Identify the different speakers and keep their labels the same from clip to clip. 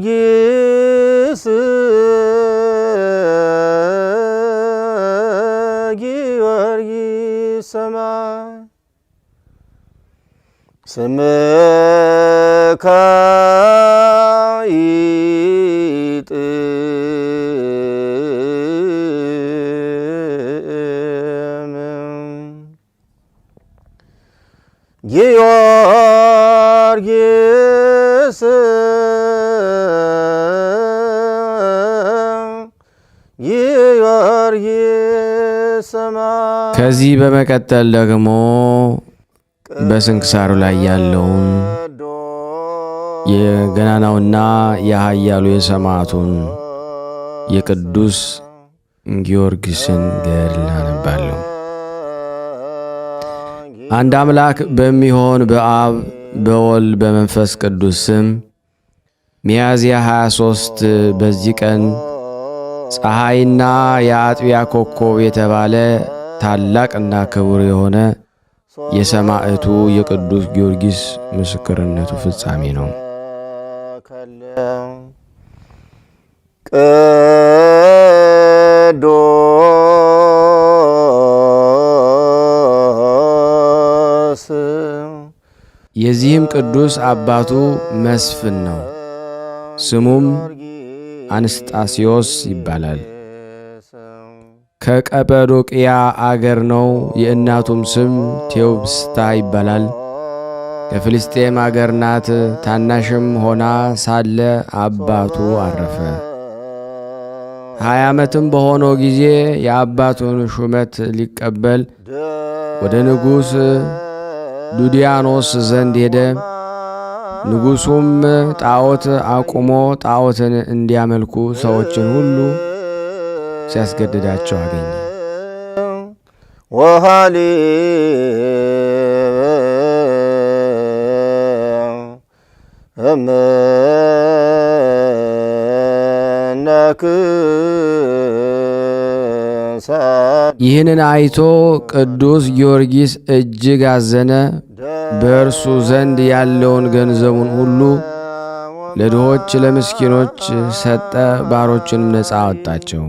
Speaker 1: ጊዮርጊስ ጊዮርጊስ ሰማይ ስምከ ይጥም ጊዮርጊስ ጊዮርጊስ ሰማይ።
Speaker 2: ከዚህ በመቀጠል ደግሞ በስንክሳሩ ላይ ያለውን የገናናውና የኃያሉ የሰማዕቱን የቅዱስ ጊዮርጊስን ገድል አነባለሁ። አንድ አምላክ በሚሆን በአብ በወልድ በመንፈስ ቅዱስ ስም ሚያዝያ 23 በዚህ ቀን ፀሐይና የአጥቢያ ኮከብ የተባለ ታላቅና ክቡር የሆነ የሰማዕቱ የቅዱስ ጊዮርጊስ ምስክርነቱ ፍጻሜ ነው። የዚህም ቅዱስ አባቱ መስፍን ነው። ስሙም አንስጣስዮስ ይባላል። ከቀጰዶቅያ አገር ነው። የእናቱም ስም ቴዎብስታ ይባላል። ከፍልስጤም አገር ናት። ታናሽም ሆና ሳለ አባቱ አረፈ። 20 ዓመትም በሆነው ጊዜ የአባቱን ሹመት ሊቀበል ወደ ንጉሥ ዱዲያኖስ ዘንድ ሄደ። ንጉሡም ጣዖት አቁሞ ጣዖትን እንዲያመልኩ ሰዎችን ሁሉ ሲያስገድዳቸው አገኘ።
Speaker 1: ወሃሊ
Speaker 2: ይህንን አይቶ ቅዱስ ጊዮርጊስ እጅግ አዘነ። በእርሱ ዘንድ ያለውን ገንዘቡን ሁሉ ለድሆች ለምስኪኖች ሰጠ። ባሮችንም ነፃ አወጣቸው።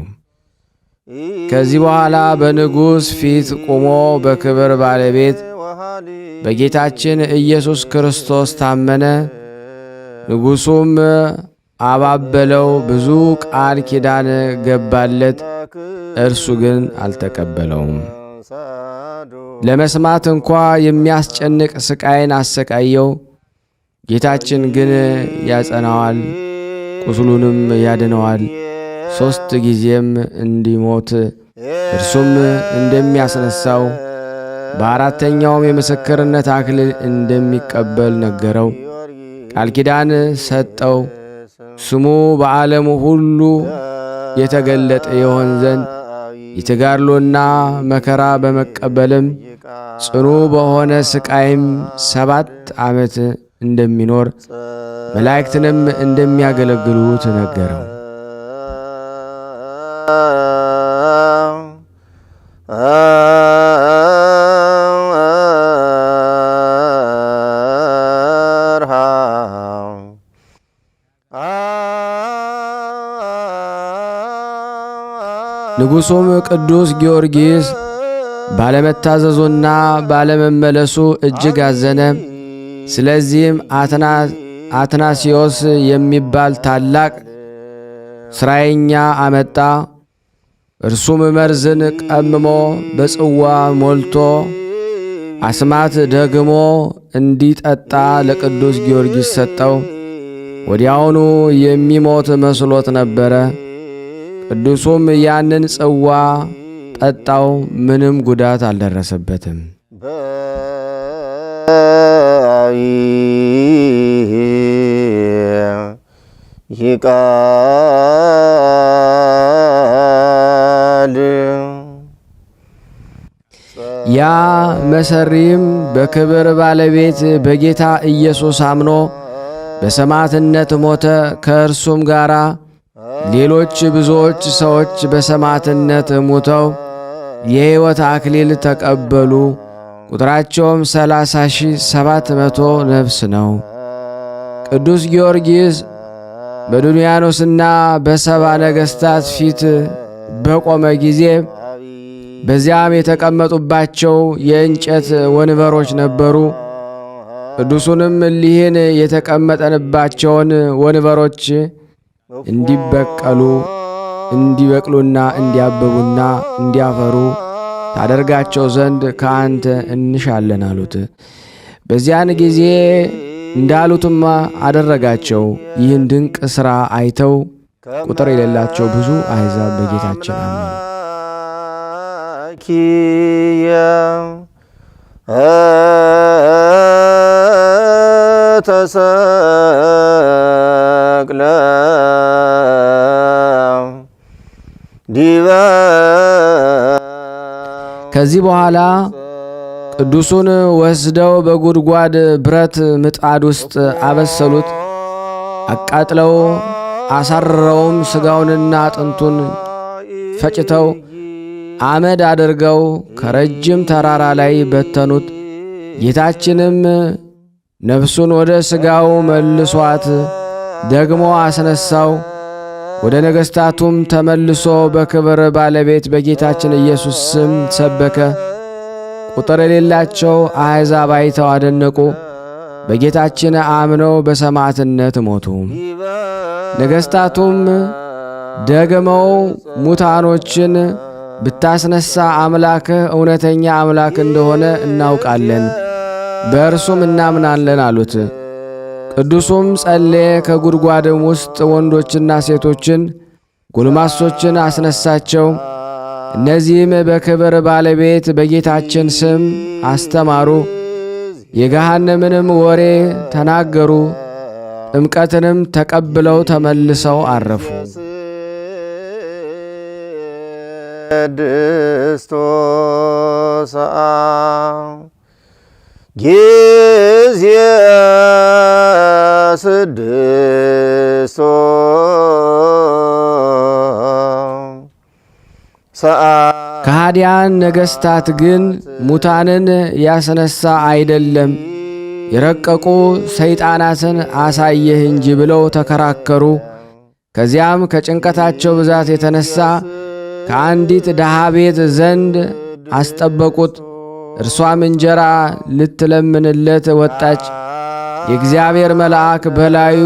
Speaker 2: ከዚህ በኋላ በንጉሥ ፊት ቆሞ በክብር ባለቤት በጌታችን ኢየሱስ ክርስቶስ ታመነ። ንጉሡም አባበለው፣ ብዙ ቃል ኪዳን ገባለት። እርሱ ግን አልተቀበለውም። ለመስማት እንኳ የሚያስጨንቅ ስቃይን አሰቃየው። ጌታችን ግን ያጸናዋል፣ ቁስሉንም ያድነዋል። 3 ጊዜም እንዲሞት እርሱም እንደሚያስነሳው በ4ተኛውም የምስክርነት አክሊል እንደሚቀበል ነገረው። ቃል ኪዳን ሰጠው። ስሙ በዓለሙ ሁሉ የተገለጠ ይሆን ዘንድ የተጋድሎና መከራ በመቀበልም ጽኑ በሆነ ስቃይም 7 ዓመት እንደሚኖር መላእክትንም እንደሚያገለግሉት ነገረው። ንጉሡም ቅዱስ ጊዮርጊስ ባለመታዘዙና ባለመመለሱ እጅግ አዘነ። ስለዚህም አትናሲዮስ የሚባል ታላቅ ሥራየኛ አመጣ። እርሱም መርዝን ቀምሞ በጽዋ ሞልቶ አስማት ደግሞ እንዲጠጣ ለቅዱስ ጊዮርጊስ ሰጠው። ወዲያውኑ የሚሞት መስሎት ነበረ። ቅዱሱም ያንን ጽዋ ጠጣው፣ ምንም ጉዳት አልደረሰበትም። ያ መሰሪም በክብር ባለቤት በጌታ ኢየሱስ አምኖ በሰማዕትነት ሞተ። ከእርሱም ጋር ሌሎች ብዙዎች ሰዎች በሰማዕትነት ሞተው የሕይወት አክሊል ተቀበሉ። ቁጥራቸውም 30,700 ነፍስ ነው። ቅዱስ ጊዮርጊስ በዱንያኖስና በሰባ ነገሥታት ፊት በቆመ ጊዜ በዚያም የተቀመጡባቸው የእንጨት ወንበሮች ነበሩ። ቅዱሱንም እሊህን የተቀመጠንባቸውን ወንበሮች እንዲበቅሉና እንዲያብቡና እንዲያፈሩ ታደርጋቸው ዘንድ ከአንተ እንሻለን አሉት። በዚያን ጊዜ እንዳሉትም አደረጋቸው። ይህን ድንቅ ሥራ አይተው ቁጥር የሌላቸው ብዙ አሕዛብ በጌታችን አመኑ።
Speaker 1: ተሰቅለ ዲበ
Speaker 2: ከዚህ በኋላ ቅዱሱን ወስደው በጉድጓድ ብረት ምጣድ ውስጥ አበሰሉት። አቃጥለው አሳርረውም ሥጋውንና አጥንቱን ፈጭተው አመድ አድርገው ከረጅም ተራራ ላይ በተኑት። ጌታችንም ነፍሱን ወደ ሥጋው መልሷት ደግሞ አስነሳው። ወደ ነገሥታቱም ተመልሶ በክብር ባለቤት በጌታችን ኢየሱስ ስም ሰበከ። ቁጥር የሌላቸው አሕዛብ አይተው አደነቁ። በጌታችን አምነው በሰማዕትነት ሞቱ። ነገሥታቱም ደግመው ሙታኖችን ብታስነሳ አምላክህ እውነተኛ አምላክ እንደሆነ እናውቃለን፣ በእርሱም እናምናለን አሉት። ቅዱሱም ጸለየ። ከጉድጓድም ውስጥ ወንዶችና ሴቶችን ጎልማሶችን አስነሳቸው። እነዚህም በክብር ባለቤት በጌታችን ስም አስተማሩ፣ የገሃነምንም ወሬ ተናገሩ። ጥምቀትንም ተቀብለው ተመልሰው አረፉ።
Speaker 1: ቅድስቶ ሰአ ጊዜ ስድስቶ
Speaker 2: ከሃዲያን ነገሥታት ግን ሙታንን ያስነሳ አይደለም የረቀቁ ሰይጣናትን አሳየህ እንጂ ብለው ተከራከሩ። ከዚያም ከጭንቀታቸው ብዛት የተነሳ ከአንዲት ድሃ ቤት ዘንድ አስጠበቁት። እርሷም እንጀራ ልትለምንለት ወጣች። የእግዚአብሔር መልአክ በላዩ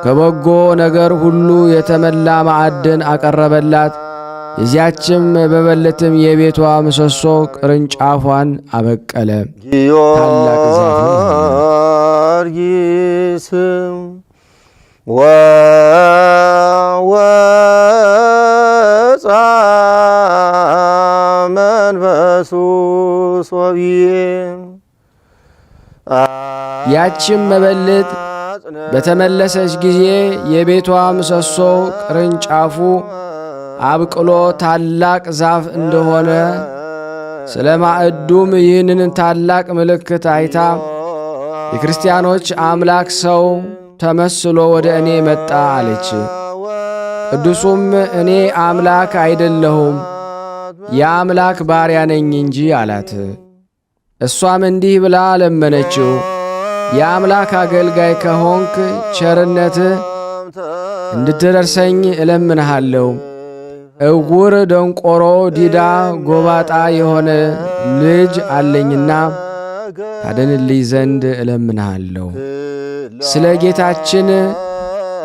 Speaker 2: ከበጎ ነገር ሁሉ የተመላ ማዕድን አቀረበላት። የዚያችም በበለትም የቤቷ ምሰሶ ቅርንጫፏን አበቀለ። ታላቅ
Speaker 1: ጊዮርጊስም ወወፃ መንፈሱ ሶብየ
Speaker 2: ያችም መበለት በተመለሰች ጊዜ የቤቷ ምሰሶ ቅርንጫፉ አብቅሎ ታላቅ ዛፍ እንደሆነ ስለ ማዕዱም ይህንን ታላቅ ምልክት አይታ የክርስቲያኖች አምላክ ሰው ተመስሎ ወደ እኔ መጣ አለች። ቅዱሱም እኔ አምላክ አይደለሁም የአምላክ ባሪያ ነኝ እንጂ አላት። እሷም እንዲህ ብላ ለመነችው፣ የአምላክ አገልጋይ ከሆንክ ቸርነትህ እንድትደርሰኝ እለምንሃለሁ። እውር፣ ደንቆሮ፣ ዲዳ፣ ጎባጣ የሆነ ልጅ አለኝና ታድንልኝ ዘንድ እለምንሃለሁ። ስለ ጌታችን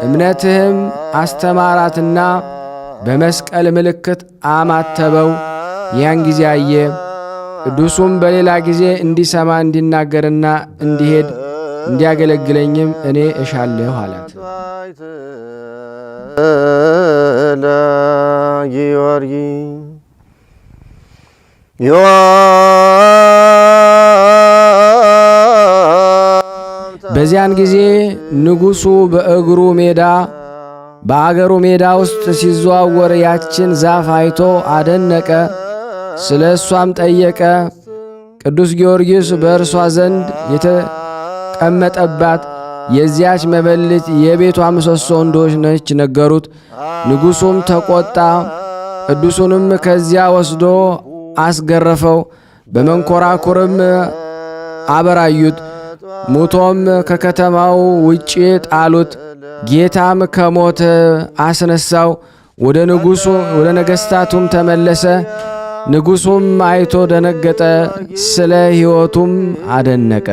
Speaker 2: እምነትህም አስተማራትና በመስቀል ምልክት አማተበው። ያን ጊዜ አየ። ቅዱሱም በሌላ ጊዜ እንዲሰማ እንዲናገርና እንዲሄድ እንዲያገለግለኝም እኔ እሻለሁ አላት። በዚያን ጊዜ ንጉሡ በእግሩ ሜዳ በአገሩ ሜዳ ውስጥ ሲዘዋወር ያችን ዛፍ አይቶ አደነቀ። ስለ እሷም ጠየቀ። ቅዱስ ጊዮርጊስ በእርሷ ዘንድ የተቀመጠባት የዚያች መበለት የቤቷ ምሰሶ እንደሆነች ነገሩት። ንጉሡም ተቆጣ። ቅዱሱንም ከዚያ ወስዶ አስገረፈው። በመንኰራኵርም አበራዩት። ሙቶም ከከተማው ውጭ ጣሉት። ጌታም ከሞት አስነሳው። ወደ ነገሥታቱም ተመለሰ። ንጉሡም አይቶ ደነገጠ፣ ስለ ሕይወቱም አደነቀ።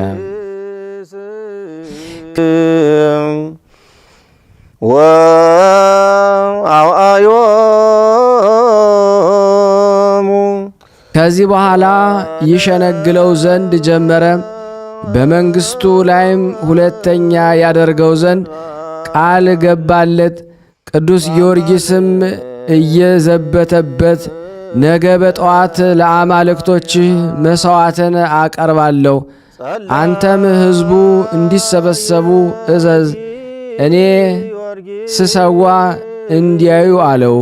Speaker 2: ከዚህ በኋላ ይሸነግለው ዘንድ ጀመረ። በመንግሥቱ ላይም ሁለተኛ ያደርገው ዘንድ ቃል ገባለት። ቅዱስ ጊዮርጊስም እየዘበተበት ነገ በጠዋት ለአማልክቶችህ መሥዋዕትን አቀርባለሁ፣ አንተም ሕዝቡ እንዲሰበሰቡ እዘዝ፣ እኔ ስሰዋ እንዲያዩ አለው።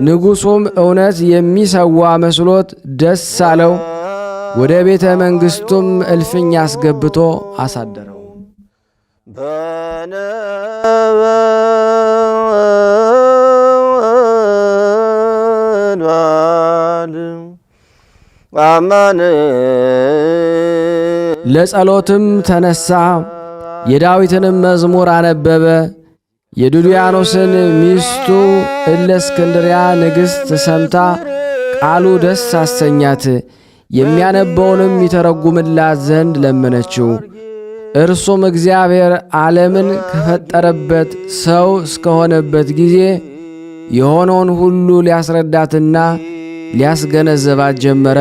Speaker 2: ንጉሡም እውነት የሚሰዋ መስሎት ደስ አለው። ወደ ቤተ መንግሥቱም እልፍኝ አስገብቶ አሳደረው። ለጸሎትም ተነሣ። የዳዊትንም መዝሙር አነበበ። የዱድያኖስን ሚስቱ እለእስክንድርያ ንግሥት ሰምታ ቃሉ ደስ አሰኛት። የሚያነበውንም ይተረጉምላት ዘንድ ለመነችው። እርሱም እግዚአብሔር ዓለምን ከፈጠረበት ሰው እስከሆነበት ጊዜ የሆነውን ሁሉ ሊያስረዳትና ሊያስገነዘባት ጀመረ።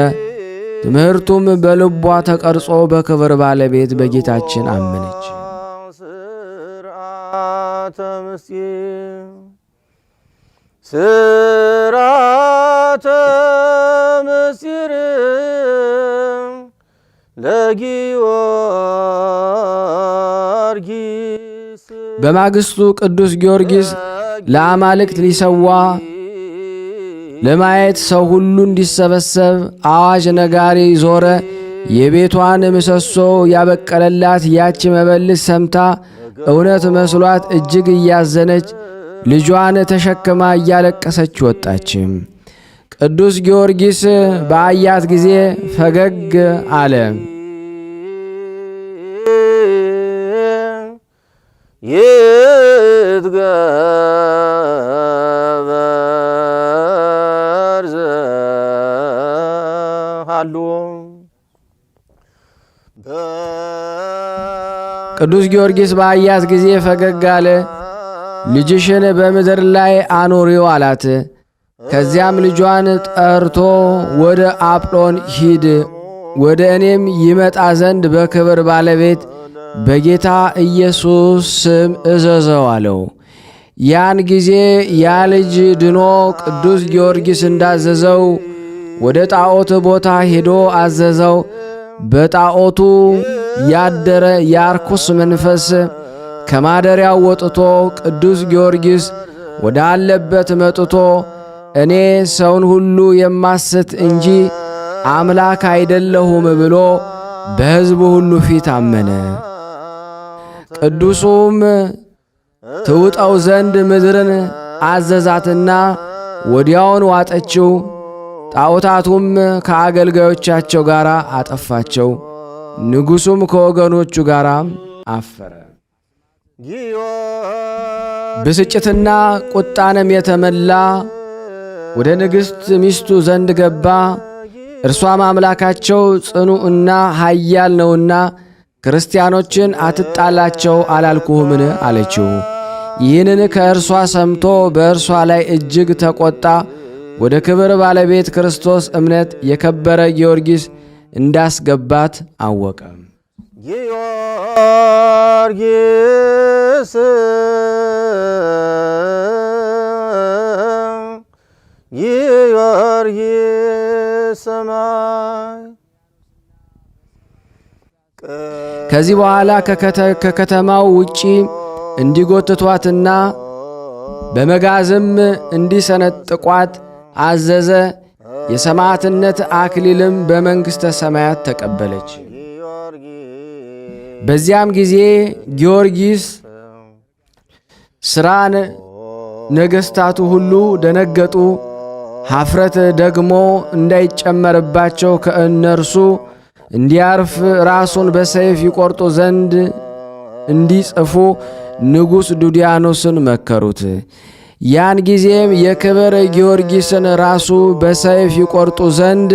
Speaker 2: ትምህርቱም በልቧ ተቀርጾ በክብር ባለቤት በጌታችን አመነች። ስርዓተ ምስጢር ለጊዮርጊስ። በማግስቱ ቅዱስ ጊዮርጊስ ለአማልክት ሊሰዋ ለማየት ሰው ሁሉ እንዲሰበሰብ አዋጅ ነጋሪ ዞረ። የቤቷን ምሰሶ ያበቀለላት ያች መበለት ሰምታ እውነት መስሏት እጅግ እያዘነች ልጇን ተሸክማ እያለቀሰች ወጣች። ቅዱስ ጊዮርጊስ በአያት ጊዜ ፈገግ አለ። ይትገበር ዘሃሉ ቅዱስ ጊዮርጊስ በአያት ጊዜ ፈገግ አለ። ልጅሽን በምድር ላይ አኖሪው አላት። ከዚያም ልጇን ጠርቶ ወደ አጵሎን ሂድ፣ ወደ እኔም ይመጣ ዘንድ በክብር ባለቤት በጌታ ኢየሱስ ስም እዘዘው አለው። ያን ጊዜ ያ ልጅ ድኖ ቅዱስ ጊዮርጊስ እንዳዘዘው ወደ ጣዖት ቦታ ሄዶ አዘዘው። በጣዖቱ ያደረ የርኩስ መንፈስ ከማደሪያው ወጥቶ ቅዱስ ጊዮርጊስ ወዳለበት መጥቶ እኔ ሰውን ሁሉ የማስት እንጂ አምላክ አይደለሁም ብሎ በሕዝቡ ሁሉ ፊት አመነ። ቅዱሱም ትውጠው ዘንድ ምድርን አዘዛትና ወዲያውን ዋጠችው። ጣዖታቱም ከአገልጋዮቻቸው ጋር አጠፋቸው። ንጉሡም ከወገኖቹ ጋር አፈረ። ብስጭትና ቁጣንም የተመላ ወደ ንግሥት ሚስቱ ዘንድ ገባ። እርሷም አምላካቸው ጽኑዕና ኃያል ነውና ክርስቲያኖችን አትጣላቸው አላልኩህምን? አለችው። ይህንን ከእርሷ ሰምቶ በእርሷ ላይ እጅግ ተቆጣ። ወደ ክብር ባለቤት ክርስቶስ እምነት የከበረ ጊዮርጊስ እንዳስገባት አወቀ። ጊዮርጊስ ጊዮርጊስ ሰማይ። ከዚህ በኋላ ከከተማው ውጪ እንዲጎትቷትና በመጋዝም እንዲሰነጥቋት አዘዘ። የሰማዕትነት አክሊልም በመንግሥተ ሰማያት ተቀበለች። በዚያም ጊዜ ጊዮርጊስ ሥራን ነገሥታቱ ሁሉ ደነገጡ። ኀፍረት ደግሞ እንዳይጨመርባቸው ከእነርሱ እንዲያርፍ ራሱን በሰይፍ ይቆርጡ ዘንድ እንዲጽፉ ንጉሥ ዱድያኖስን መከሩት። ያን ጊዜም የክብር ጊዮርጊስን ራሱ በሰይፍ ይቆርጡ ዘንድ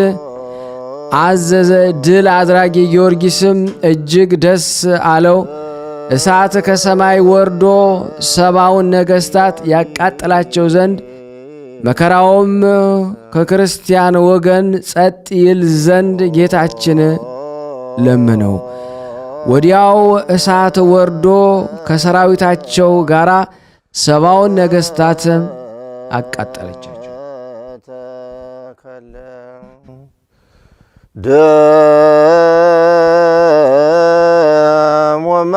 Speaker 2: አዘዘ። ድል አድራጊ ጊዮርጊስም እጅግ ደስ አለው። እሳት ከሰማይ ወርዶ 70ውን ነገሥታት ያቃጥላቸው ዘንድ መከራውም ከክርስቲያን ወገን ጸጥ ይል ዘንድ ጌታችን ለመነው። ወዲያው እሳት ወርዶ ከሰራዊታቸው ጋር 70ውን ነገሥታት አቃጠለቻቸው።
Speaker 1: ደም ወማይ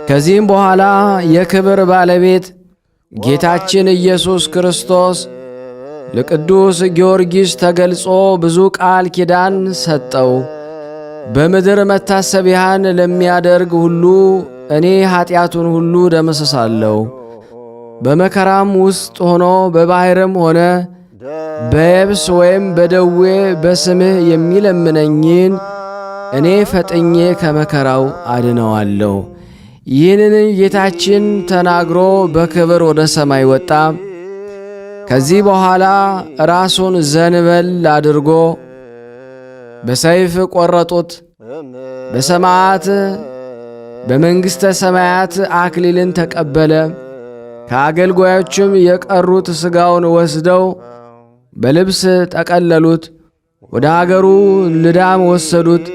Speaker 2: ከዚህም በኋላ የክብር ባለቤት ጌታችን ኢየሱስ ክርስቶስ ለቅዱስ ጊዮርጊስ ተገልጾ ብዙ ቃል ኪዳን ሰጠው። በምድር መታሰቢያን ለሚያደርግ ሁሉ እኔ ኀጢአቱን ሁሉ ደመስሳለሁ። በመከራም ውስጥ ሆኖ በባሕርም ሆነ በየብስ ወይም በደዌ በስምህ የሚለምነኝን እኔ ፈጥኜ ከመከራው አድነዋለሁ። ይህንን ጌታችን ተናግሮ በክብር ወደ ሰማይ ወጣ። ከዚህ በኋላ ራሱን ዘንበል አድርጎ በሰይፍ ቆረጡት። በሰማዕት በመንግሥተ ሰማያት አክሊልን ተቀበለ። ከአገልጋዮችም የቀሩት ሥጋውን ወስደው በልብስ ጠቀለሉት። ወደ አገሩ ልዳም ወሰዱት።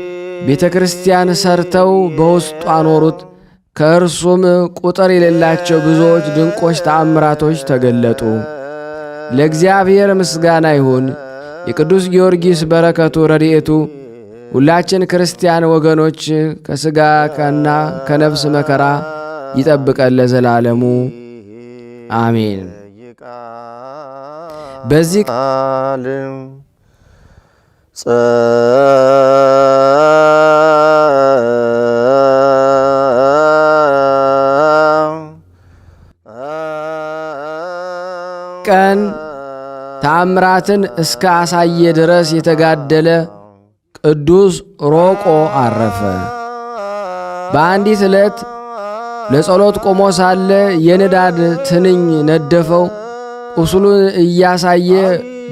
Speaker 2: ቤተ ክርስቲያን ሰርተው በውስጡ አኖሩት። ከእርሱም ቁጥር የሌላቸው ብዙዎች ድንቆች ተአምራቶች ተገለጡ። ለእግዚአብሔር ምስጋና ይሁን። የቅዱስ ጊዮርጊስ በረከቱ ረድኤቱ ሁላችን ክርስቲያን ወገኖች ከሥጋና ከነፍስ መከራ ይጠብቀን ለዘላለሙ አሜን። በዚህ ቀን ተአምራትን እስከ አሳየ ድረስ የተጋደለ ቅዱስ ሮቆ አረፈ። በአንዲት ዕለት ለጸሎት ቆሞ ሳለ የንዳድ ትንኝ ነደፈው። ቁስሉን እያሳየ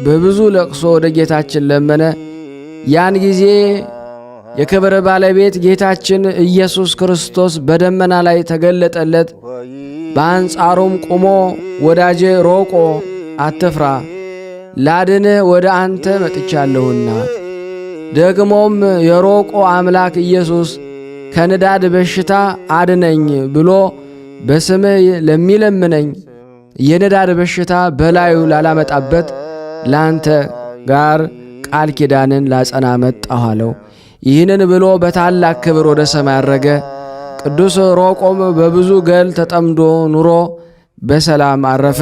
Speaker 2: በብዙ ለቅሶ ወደ ጌታችን ለመነ። ያን ጊዜ የክብር ባለቤት ጌታችን ኢየሱስ ክርስቶስ በደመና ላይ ተገለጠለት። በአንጻሩም ቆሞ ወዳጄ ሮቆ አትፍራ፣ ላድንህ ወደ አንተ መጥቻለሁና፣ ደግሞም የሮቆ አምላክ ኢየሱስ ከንዳድ በሽታ አድነኝ ብሎ በስምህ ለሚለምነኝ የንዳድ በሽታ በላዩ ላላመጣበት ላንተ ጋር ቃል ኪዳንን ላጸና መጣሁ አለው። ይህንን ብሎ በታላቅ ክብር ወደ ሰማይ አረገ። ቅዱስ ሮቆም በብዙ ገል ተጠምዶ ኑሮ በሰላም አረፈ።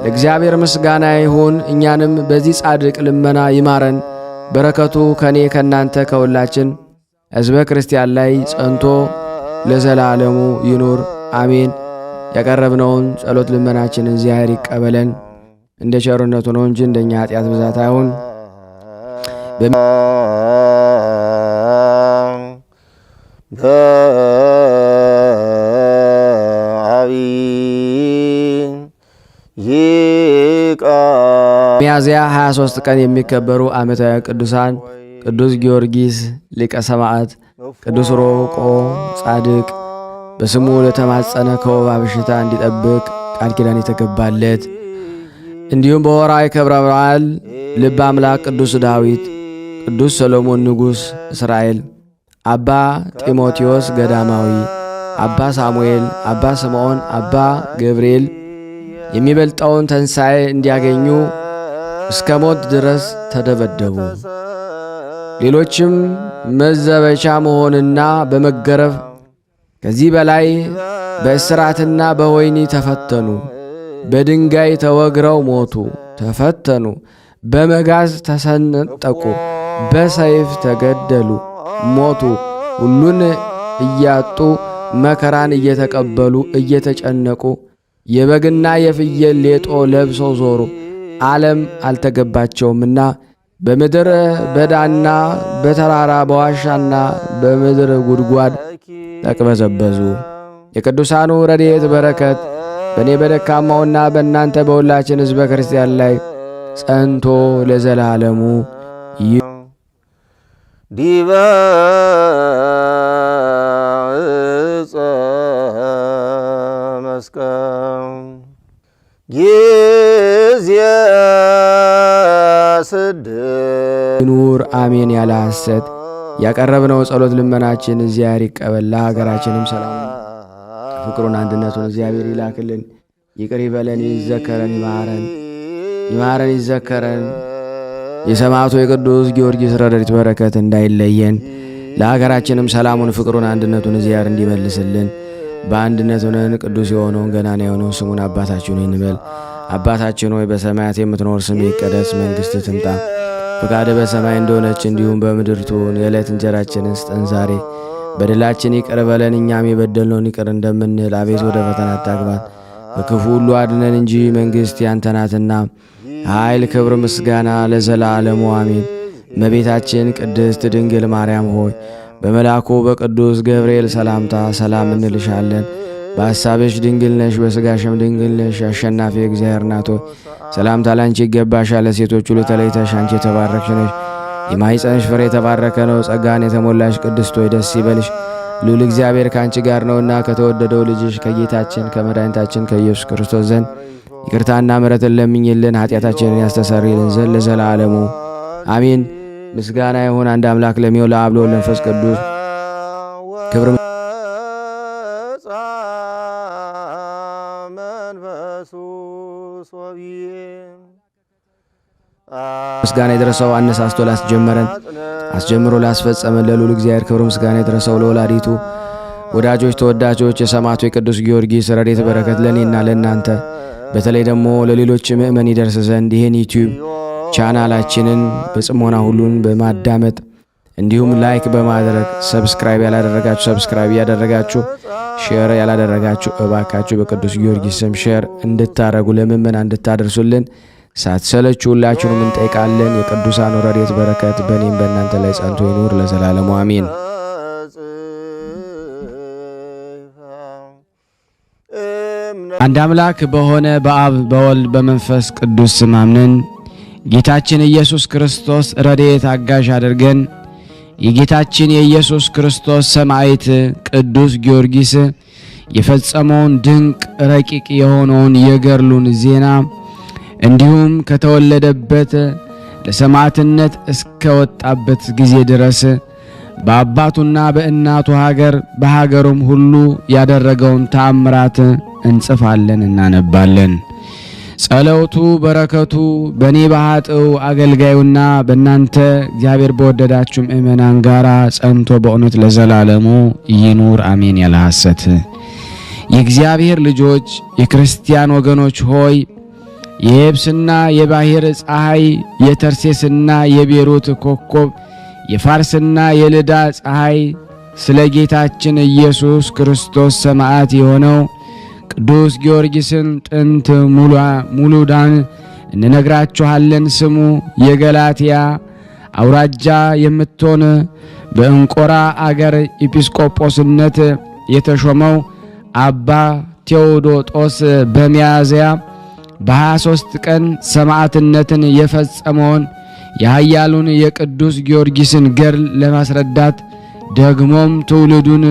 Speaker 2: ለእግዚአብሔር ምስጋና ይሁን። እኛንም በዚህ ጻድቅ ልመና ይማረን። በረከቱ ከኔ ከናንተ ከሁላችን ሕዝበ ክርስቲያን ላይ ጸንቶ ለዘላለሙ ይኑር አሜን። ያቀረብነውን ጸሎት ልመናችንን እግዚአብሔር ይቀበለን። እንደ ቸርነቱ ነው እንጂ እንደኛ ኃጢአት ብዛት አይሁን። ሚያዝያ 23 ቀን የሚከበሩ ዓመታዊ ቅዱሳን ቅዱስ ጊዮርጊስ ሊቀ ሰማዕት፣ ቅዱስ ሮቆ ጻድቅ በስሙ ለተማጸነ ከወባ በሽታ እንዲጠብቅ ቃል ኪዳን የተገባለት። እንዲሁም በወርኃዊ ክብረ በዓል ልበ አምላክ ቅዱስ ዳዊት፣ ቅዱስ ሰሎሞን ንጉሥ እስራኤል፣ አባ ጢሞቴዎስ ገዳማዊ፣ አባ ሳሙኤል፣ አባ ስምዖን፣ አባ ገብርኤል የሚበልጠውን ትንሣኤ እንዲያገኙ እስከ ሞት ድረስ ተደበደቡ። ሌሎችም መዘበቻ መሆንና በመገረፍ ከዚህ በላይ በእስራትና በወህኒ ተፈተኑ። በድንጋይ ተወግረው ሞቱ፣ ተፈተኑ። በመጋዝ ተሰነጠቁ፣ በሰይፍ ተገደሉ፣ ሞቱ። ሁሉን እያጡ መከራን እየተቀበሉ እየተጨነቁ የበግና የፍየል ሌጦ ለብሰው ዞሩ። ዓለም አልተገባቸውምና በምድር በዳና በተራራ በዋሻና በምድር ጉድጓድ ተቅበዘበዙ። የቅዱሳኑ ረድኤት በረከት በእኔ በደካማውና በእናንተ በሁላችን ሕዝበ ክርስቲያን ላይ ጸንቶ ለዘላለሙ
Speaker 1: ዲበ ዕፀ መስቀል ጊዜ ስድስት
Speaker 2: ኑር አሜን። ያለ ሐሰት ያቀረብነው ጸሎት ልመናችን እግዚአብሔር ይቀበል። ለሀገራችንም ሰላም ፍቅሩን አንድነቱን እግዚአብሔር ይላክልን። ይቅር ይበለን፣ ይዘከረን፣ ይማረን፣ ይዘከረን። የሰማዕቱ የቅዱስ ጊዮርጊስ ረድኤት በረከት እንዳይለየን። ለሀገራችንም ሰላሙን ፍቅሩን አንድነቱን እግዚአብሔር እንዲመልስልን በአንድነት ሆነን ቅዱስ የሆነውን ገናና የሆነውን ስሙን አባታችን እንበል። አባታችን ሆይ በሰማያት የምትኖር ስምህ ይቀደስ፣ መንግሥትህ ትምጣ፣ ፈቃድህ በሰማይ እንደሆነች እንዲሁም በምድር ትሁን። የዕለት እንጀራችንን ስጠን ዛሬ፣ በደላችን ይቅር በለን እኛም የበደልነውን ይቅር እንደምንል፣ አቤት ወደ ፈተና አታግባን በክፉ ሁሉ አድነን እንጂ መንግሥት ያንተ ናትና ኃይል፣ ክብር፣ ምስጋና ለዘላለሙ አሜን። እመቤታችን ቅድስት ድንግል ማርያም ሆይ በመልአኩ በቅዱስ ገብርኤል ሰላምታ ሰላም እንልሻለን። በሐሳብሽ ድንግል ነሽ፣ በሥጋሽም ድንግል ነሽ። አሸናፊ እግዚአብሔር ናት ሆይ ሰላምታ ላንቺ ይገባሻል። ለሴቶች ሁሉ ተለይተሽ አንቺ የተባረክሽ ነሽ፣ የማኅፀንሽ ፍሬ የተባረከ ነው። ጸጋን የተሞላሽ ቅድስት ሆይ ደስ ይበልሽ፣ ልዑል እግዚአብሔር ከአንቺ ጋር ነውና ከተወደደው ልጅሽ ከጌታችን ከመድኃኒታችን ከኢየሱስ ክርስቶስ ዘንድ ይቅርታና ምሕረትን ለምኝልን ኃጢአታችንን ያስተሰርይልን ዘንድ ለዘላለሙ አሜን። ምስጋና ይሁን አንድ አምላክ ለሚሆን ለአብ ለወልድ ለመንፈስ ቅዱስ ክብር ምስጋና ይድረሰው። አነሳስቶ ላስጀመረን አስጀምሮ ላስፈጸመን ለልዑል እግዚአብሔር ክብር ምስጋና ይድረሰው። ለወላዲቱ ወዳጆች ተወዳጆች የሰማዕቱ የቅዱስ ጊዮርጊስ ረድኤት በረከት ለእኔና ለእናንተ በተለይ ደግሞ ለሌሎች ምእመን ይደርስ ዘንድ ይህን ዩቲዩብ ቻናላችንን በጽሞና ሁሉን በማዳመጥ እንዲሁም ላይክ በማድረግ ሰብስክራይብ ያላደረጋችሁ ሰብስክራይብ ያደረጋችሁ ሼር ያላደረጋችሁ እባካችሁ በቅዱስ ጊዮርጊስ ስም ሼር እንድታረጉ ለምእመናን እንድታደርሱልን ሳትሰለቹ ሁላችሁንም እንጠይቃለን። የቅዱሳኑ ረድኤት በረከት በእኔም በእናንተ ላይ ጸንቶ ይኑር ለዘላለሙ አሜን። አንድ አምላክ በሆነ በአብ በወልድ በመንፈስ ቅዱስ ስም አምነን ጌታችን ኢየሱስ ክርስቶስ ረድኤት አጋዥ አድርገን የጌታችን የኢየሱስ ክርስቶስ ሰማዕት ቅዱስ ጊዮርጊስ የፈጸመውን ድንቅ ረቂቅ የሆነውን የገድሉን ዜና እንዲሁም ከተወለደበት ለሰማዕትነት እስከ ወጣበት ጊዜ ድረስ በአባቱና በእናቱ ሀገር በሀገሩም ሁሉ ያደረገውን ተአምራት እንጽፋለን እናነባለን። ጸሎቱ በረከቱ በእኔ በኃጥኡ አገልጋዩና በእናንተ እግዚአብሔር በወደዳችሁ ምእመናን ጋር ጸንቶ በእውነት ለዘላለሙ ይኑር አሜን። ያለ ሐሰት የእግዚአብሔር ልጆች የክርስቲያን ወገኖች ሆይ የየብስና የባሕር ፀሐይ የተርሴስና የቤሩት ኮከብ የፋርስና የልዳ ፀሐይ ስለ ጌታችን ኢየሱስ ክርስቶስ ሰማዕት የሆነው ቅዱስ ጊዮርጊስን ጥንት ሙሉዳን እንነግራችኋለን። ስሙ የገላትያ አውራጃ የምትሆን በእንቆራ አገር ኤጲስቆጶስነት የተሾመው አባ ቴዎዶጦስ በሚያዝያ በ23 ቀን ሰማዕትነትን የፈጸመውን የኃያሉን የቅዱስ ጊዮርጊስን ገድል ለማስረዳት ደግሞም ትውልዱን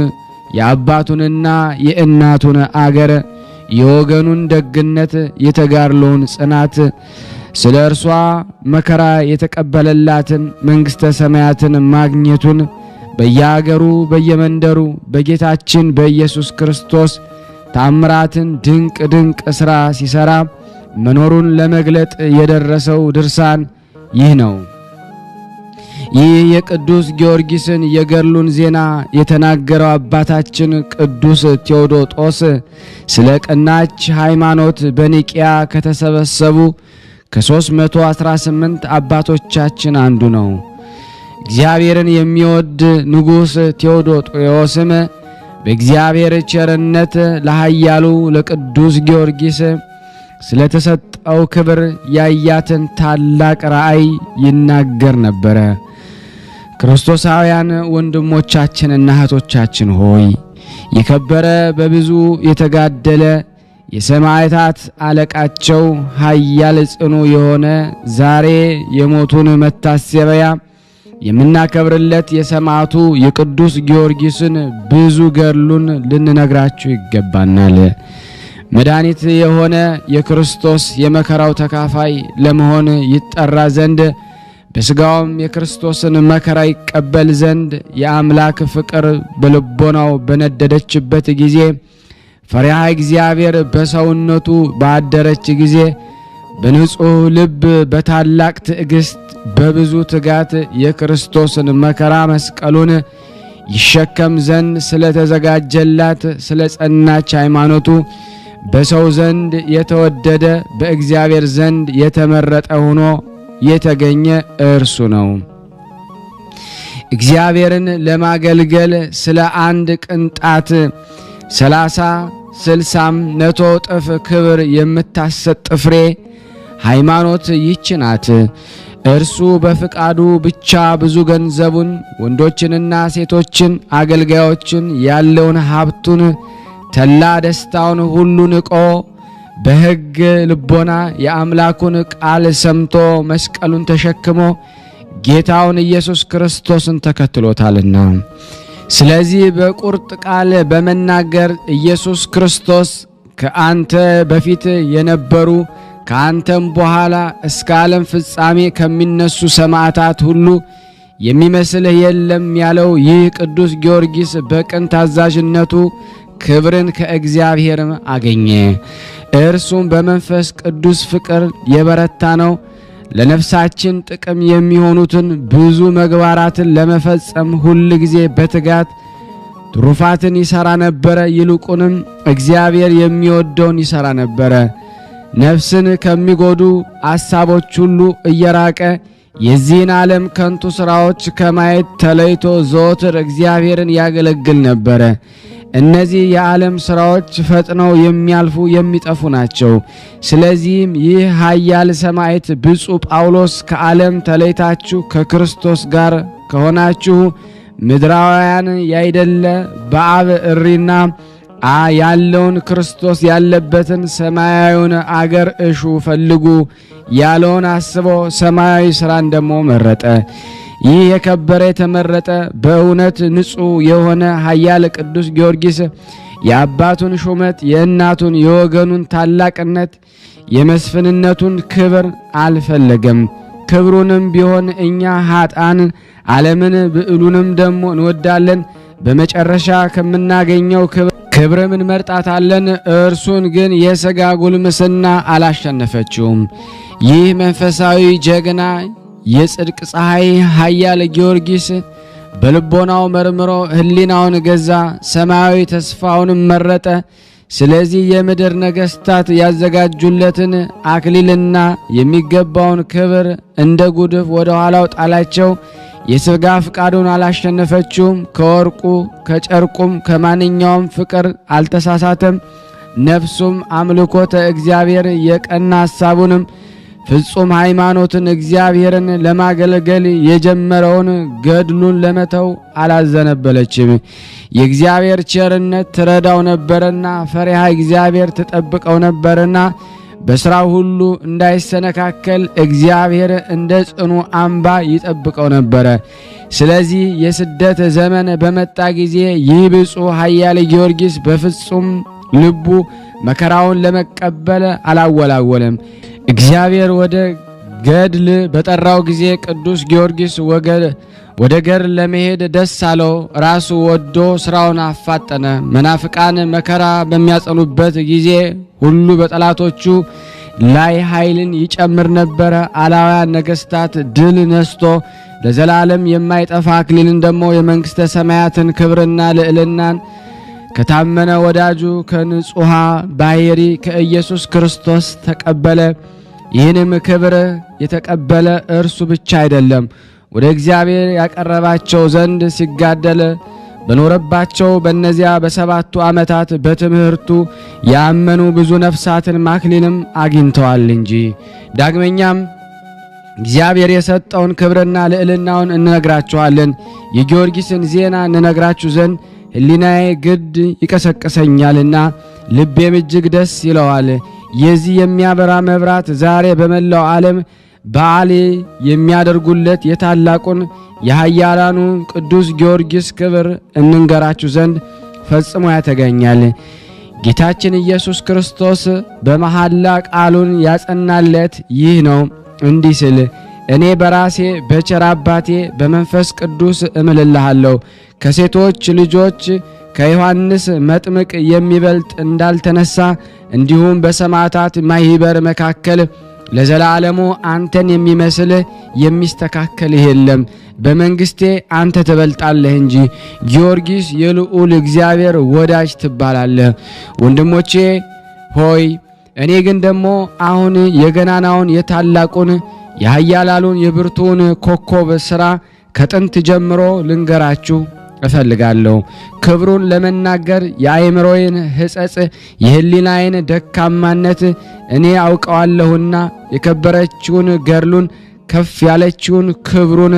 Speaker 2: የአባቱንና የእናቱን አገር የወገኑን ደግነት የተጋድሎውን ጽናት ስለ እርሷ መከራ የተቀበለላትን መንግሥተ ሰማያትን ማግኘቱን በየአገሩ በየመንደሩ በጌታችን በኢየሱስ ክርስቶስ ታምራትን ድንቅ ድንቅ ሥራ ሲሠራ መኖሩን ለመግለጥ የደረሰው ድርሳን ይህ ነው። ይህ የቅዱስ ጊዮርጊስን የገድሉን ዜና የተናገረው አባታችን ቅዱስ ቴዎዶጦስ ስለ ቀናች ሃይማኖት በኒቅያ ከተሰበሰቡ ከ318 አባቶቻችን አንዱ ነው። እግዚአብሔርን የሚወድ ንጉሥ ቴዎዶጦስም በእግዚአብሔር ቸርነት ለኃያሉ ለቅዱስ ጊዮርጊስ ስለተሰጠው ክብር ያያትን ታላቅ ራእይ ይናገር ነበረ። ክርስቶሳውያን ወንድሞቻችንና እህቶቻችን ሆይ የከበረ በብዙ የተጋደለ የሰማዕታት አለቃቸው ኃያል ጽኑ የሆነ ዛሬ የሞቱን መታሰቢያ የምናከብርለት የሰማዕቱ የቅዱስ ጊዮርጊስን ብዙ ገድሉን ልንነግራችሁ ይገባናል። መድኃኒት የሆነ የክርስቶስ የመከራው ተካፋይ ለመሆን ይጠራ ዘንድ በሥጋውም የክርስቶስን መከራ ይቀበል ዘንድ የአምላክ ፍቅር በልቦናው በነደደችበት ጊዜ ፈሪሃ እግዚአብሔር በሰውነቱ ባደረች ጊዜ በንጹሕ ልብ በታላቅ ትዕግስት በብዙ ትጋት የክርስቶስን መከራ መስቀሉን ይሸከም ዘንድ ስለተዘጋጀላት ስለ ጸናች ሃይማኖቱ በሰው ዘንድ የተወደደ በእግዚአብሔር ዘንድ የተመረጠ ሆኖ የተገኘ እርሱ ነው። እግዚአብሔርን ለማገልገል ስለ አንድ ቅንጣት 30 60 100 እጥፍ ክብር የምታሰጥ ፍሬ ሃይማኖት ይህች ናት። እርሱ በፍቃዱ ብቻ ብዙ ገንዘቡን ወንዶችንና ሴቶችን አገልጋዮችን ያለውን ሀብቱን ተላ ደስታውን ሁሉ ንቆ በሕግ ልቦና የአምላኩን ቃል ሰምቶ መስቀሉን ተሸክሞ ጌታውን ኢየሱስ ክርስቶስን ተከትሎታልና። ስለዚህ በቁርጥ ቃል በመናገር ኢየሱስ ክርስቶስ ከአንተ በፊት የነበሩ ከአንተም በኋላ እስከ ዓለም ፍጻሜ ከሚነሱ ሰማዕታት ሁሉ የሚመስልህ የለም ያለው ይህ ቅዱስ ጊዮርጊስ በቅን ታዛዥነቱ ክብርን ከእግዚአብሔር አገኘ። እርሱም በመንፈስ ቅዱስ ፍቅር የበረታ ነው። ለነፍሳችን ጥቅም የሚሆኑትን ብዙ ምግባራትን ለመፈጸም ሁል ጊዜ በትጋት ትሩፋትን ይሰራ ነበረ። ይልቁንም እግዚአብሔር የሚወደውን ይሰራ ነበረ። ነፍስን ከሚጎዱ አሳቦች ሁሉ እየራቀ የዚህን ዓለም ከንቱ ሥራዎች ከማየት ተለይቶ ዘወትር እግዚአብሔርን ያገለግል ነበረ። እነዚህ የዓለም ሥራዎች ፈጥነው የሚያልፉ የሚጠፉ ናቸው። ስለዚህም ይህ ኃያል ሰማዕት ብፁዕ ጳውሎስ ከዓለም ተለይታችሁ ከክርስቶስ ጋር ከሆናችሁ ምድራውያን ያይደለ በአብ እሪና ያለውን ክርስቶስ ያለበትን ሰማያዊውን አገር እሹ ፈልጉ ያለውን አስቦ ሰማያዊ ሥራን ደሞ መረጠ። ይህ የከበረ የተመረጠ በእውነት ንጹሕ የሆነ ኃያል ቅዱስ ጊዮርጊስ የአባቱን ሹመት የእናቱን የወገኑን ታላቅነት የመስፍንነቱን ክብር አልፈለገም። ክብሩንም ቢሆን እኛ ኃጥአን ዓለምን ብዕሉንም ደሞ እንወዳለን። በመጨረሻ ከምናገኘው ክብርም እንመርጣታለን። እርሱን ግን የሥጋ ጉልምስና አላሸነፈችውም። ይህ መንፈሳዊ ጀግና የጽድቅ ፀሐይ ኃያል ጊዮርጊስ በልቦናው መርምሮ ሕሊናውን ገዛ፣ ሰማያዊ ተስፋውንም መረጠ። ስለዚህ የምድር ነገሥታት ያዘጋጁለትን አክሊልና የሚገባውን ክብር እንደ ጉድፍ ወደ ኋላው ጣላቸው። የሥጋ ፍቃዱን አላሸነፈችውም። ከወርቁ ከጨርቁም ከማንኛውም ፍቅር አልተሳሳተም። ነፍሱም አምልኮተ እግዚአብሔር የቀና ሐሳቡንም ፍጹም ሃይማኖትን እግዚአብሔርን ለማገልገል የጀመረውን ገድሉን ለመተው አላዘነበለችም። የእግዚአብሔር ቸርነት ትረዳው ነበርና ፈሪሃ እግዚአብሔር ትጠብቀው ነበርና በሥራው ሁሉ እንዳይሰነካከል እግዚአብሔር እንደ ጽኑ አምባ ይጠብቀው ነበረ። ስለዚህ የስደት ዘመን በመጣ ጊዜ ይህ ብፁዕ ኃያል ጊዮርጊስ በፍጹም ልቡ መከራውን ለመቀበል አላወላወለም። እግዚአብሔር ወደ ገድል በጠራው ጊዜ ቅዱስ ጊዮርጊስ ወደ ገድል ለመሄድ ደስ አለው። ራሱ ወዶ ሥራውን አፋጠነ። መናፍቃን መከራ በሚያጸኑበት ጊዜ ሁሉ በጠላቶቹ ላይ ኃይልን ይጨምር ነበረ። አላውያን ነገሥታት ድል ነስቶ ለዘላለም የማይጠፋ አክሊልን ደሞ የመንግሥተ ሰማያትን ክብርና ልዕልናን ከታመነ ወዳጁ ከንጹሃ ባሕሪ ከኢየሱስ ክርስቶስ ተቀበለ። ይህንም ክብር የተቀበለ እርሱ ብቻ አይደለም፣ ወደ እግዚአብሔር ያቀረባቸው ዘንድ ሲጋደል በኖረባቸው በእነዚያ በሰባቱ ዓመታት በትምህርቱ ያመኑ ብዙ ነፍሳትን ማክሊልም አግኝተዋል እንጂ። ዳግመኛም እግዚአብሔር የሰጠውን ክብርና ልዕልናውን እንነግራችኋለን። የጊዮርጊስን ዜና እንነግራችሁ ዘንድ ሕሊናዬ ግድ ይቀሰቅሰኛልና ልቤም እጅግ ደስ ይለዋል። የዚህ የሚያበራ መብራት ዛሬ በመላው ዓለም በዓል የሚያደርጉለት የታላቁን የኃያላኑ ቅዱስ ጊዮርጊስ ክብር እንንገራችሁ ዘንድ ፈጽሞ ያተገኛል። ጌታችን ኢየሱስ ክርስቶስ በመሐላ ቃሉን ያጸናለት ይህ ነው። እንዲህ ሲል እኔ በራሴ በቸር አባቴ በመንፈስ ቅዱስ እምልልሃለሁ ከሴቶች ልጆች ከዮሐንስ መጥምቅ የሚበልጥ እንዳልተነሳ እንዲሁም በሰማዕታት ማኅበር መካከል ለዘላለሙ አንተን የሚመስል የሚስተካከል የለም። በመንግስቴ አንተ ትበልጣለህ እንጂ ጊዮርጊስ የልዑል እግዚአብሔር ወዳጅ ትባላለህ። ወንድሞቼ ሆይ እኔ ግን ደግሞ አሁን የገናናውን የታላቁን የኃያላሉን የብርቱውን ኮከብ ሥራ ከጥንት ጀምሮ ልንገራችሁ እፈልጋለሁ። ክብሩን ለመናገር የአእምሮዬን ሕጸጽ የሕሊናዬን ደካማነት እኔ አውቀዋለሁና የከበረችውን ገድሉን ከፍ ያለችውን ክብሩን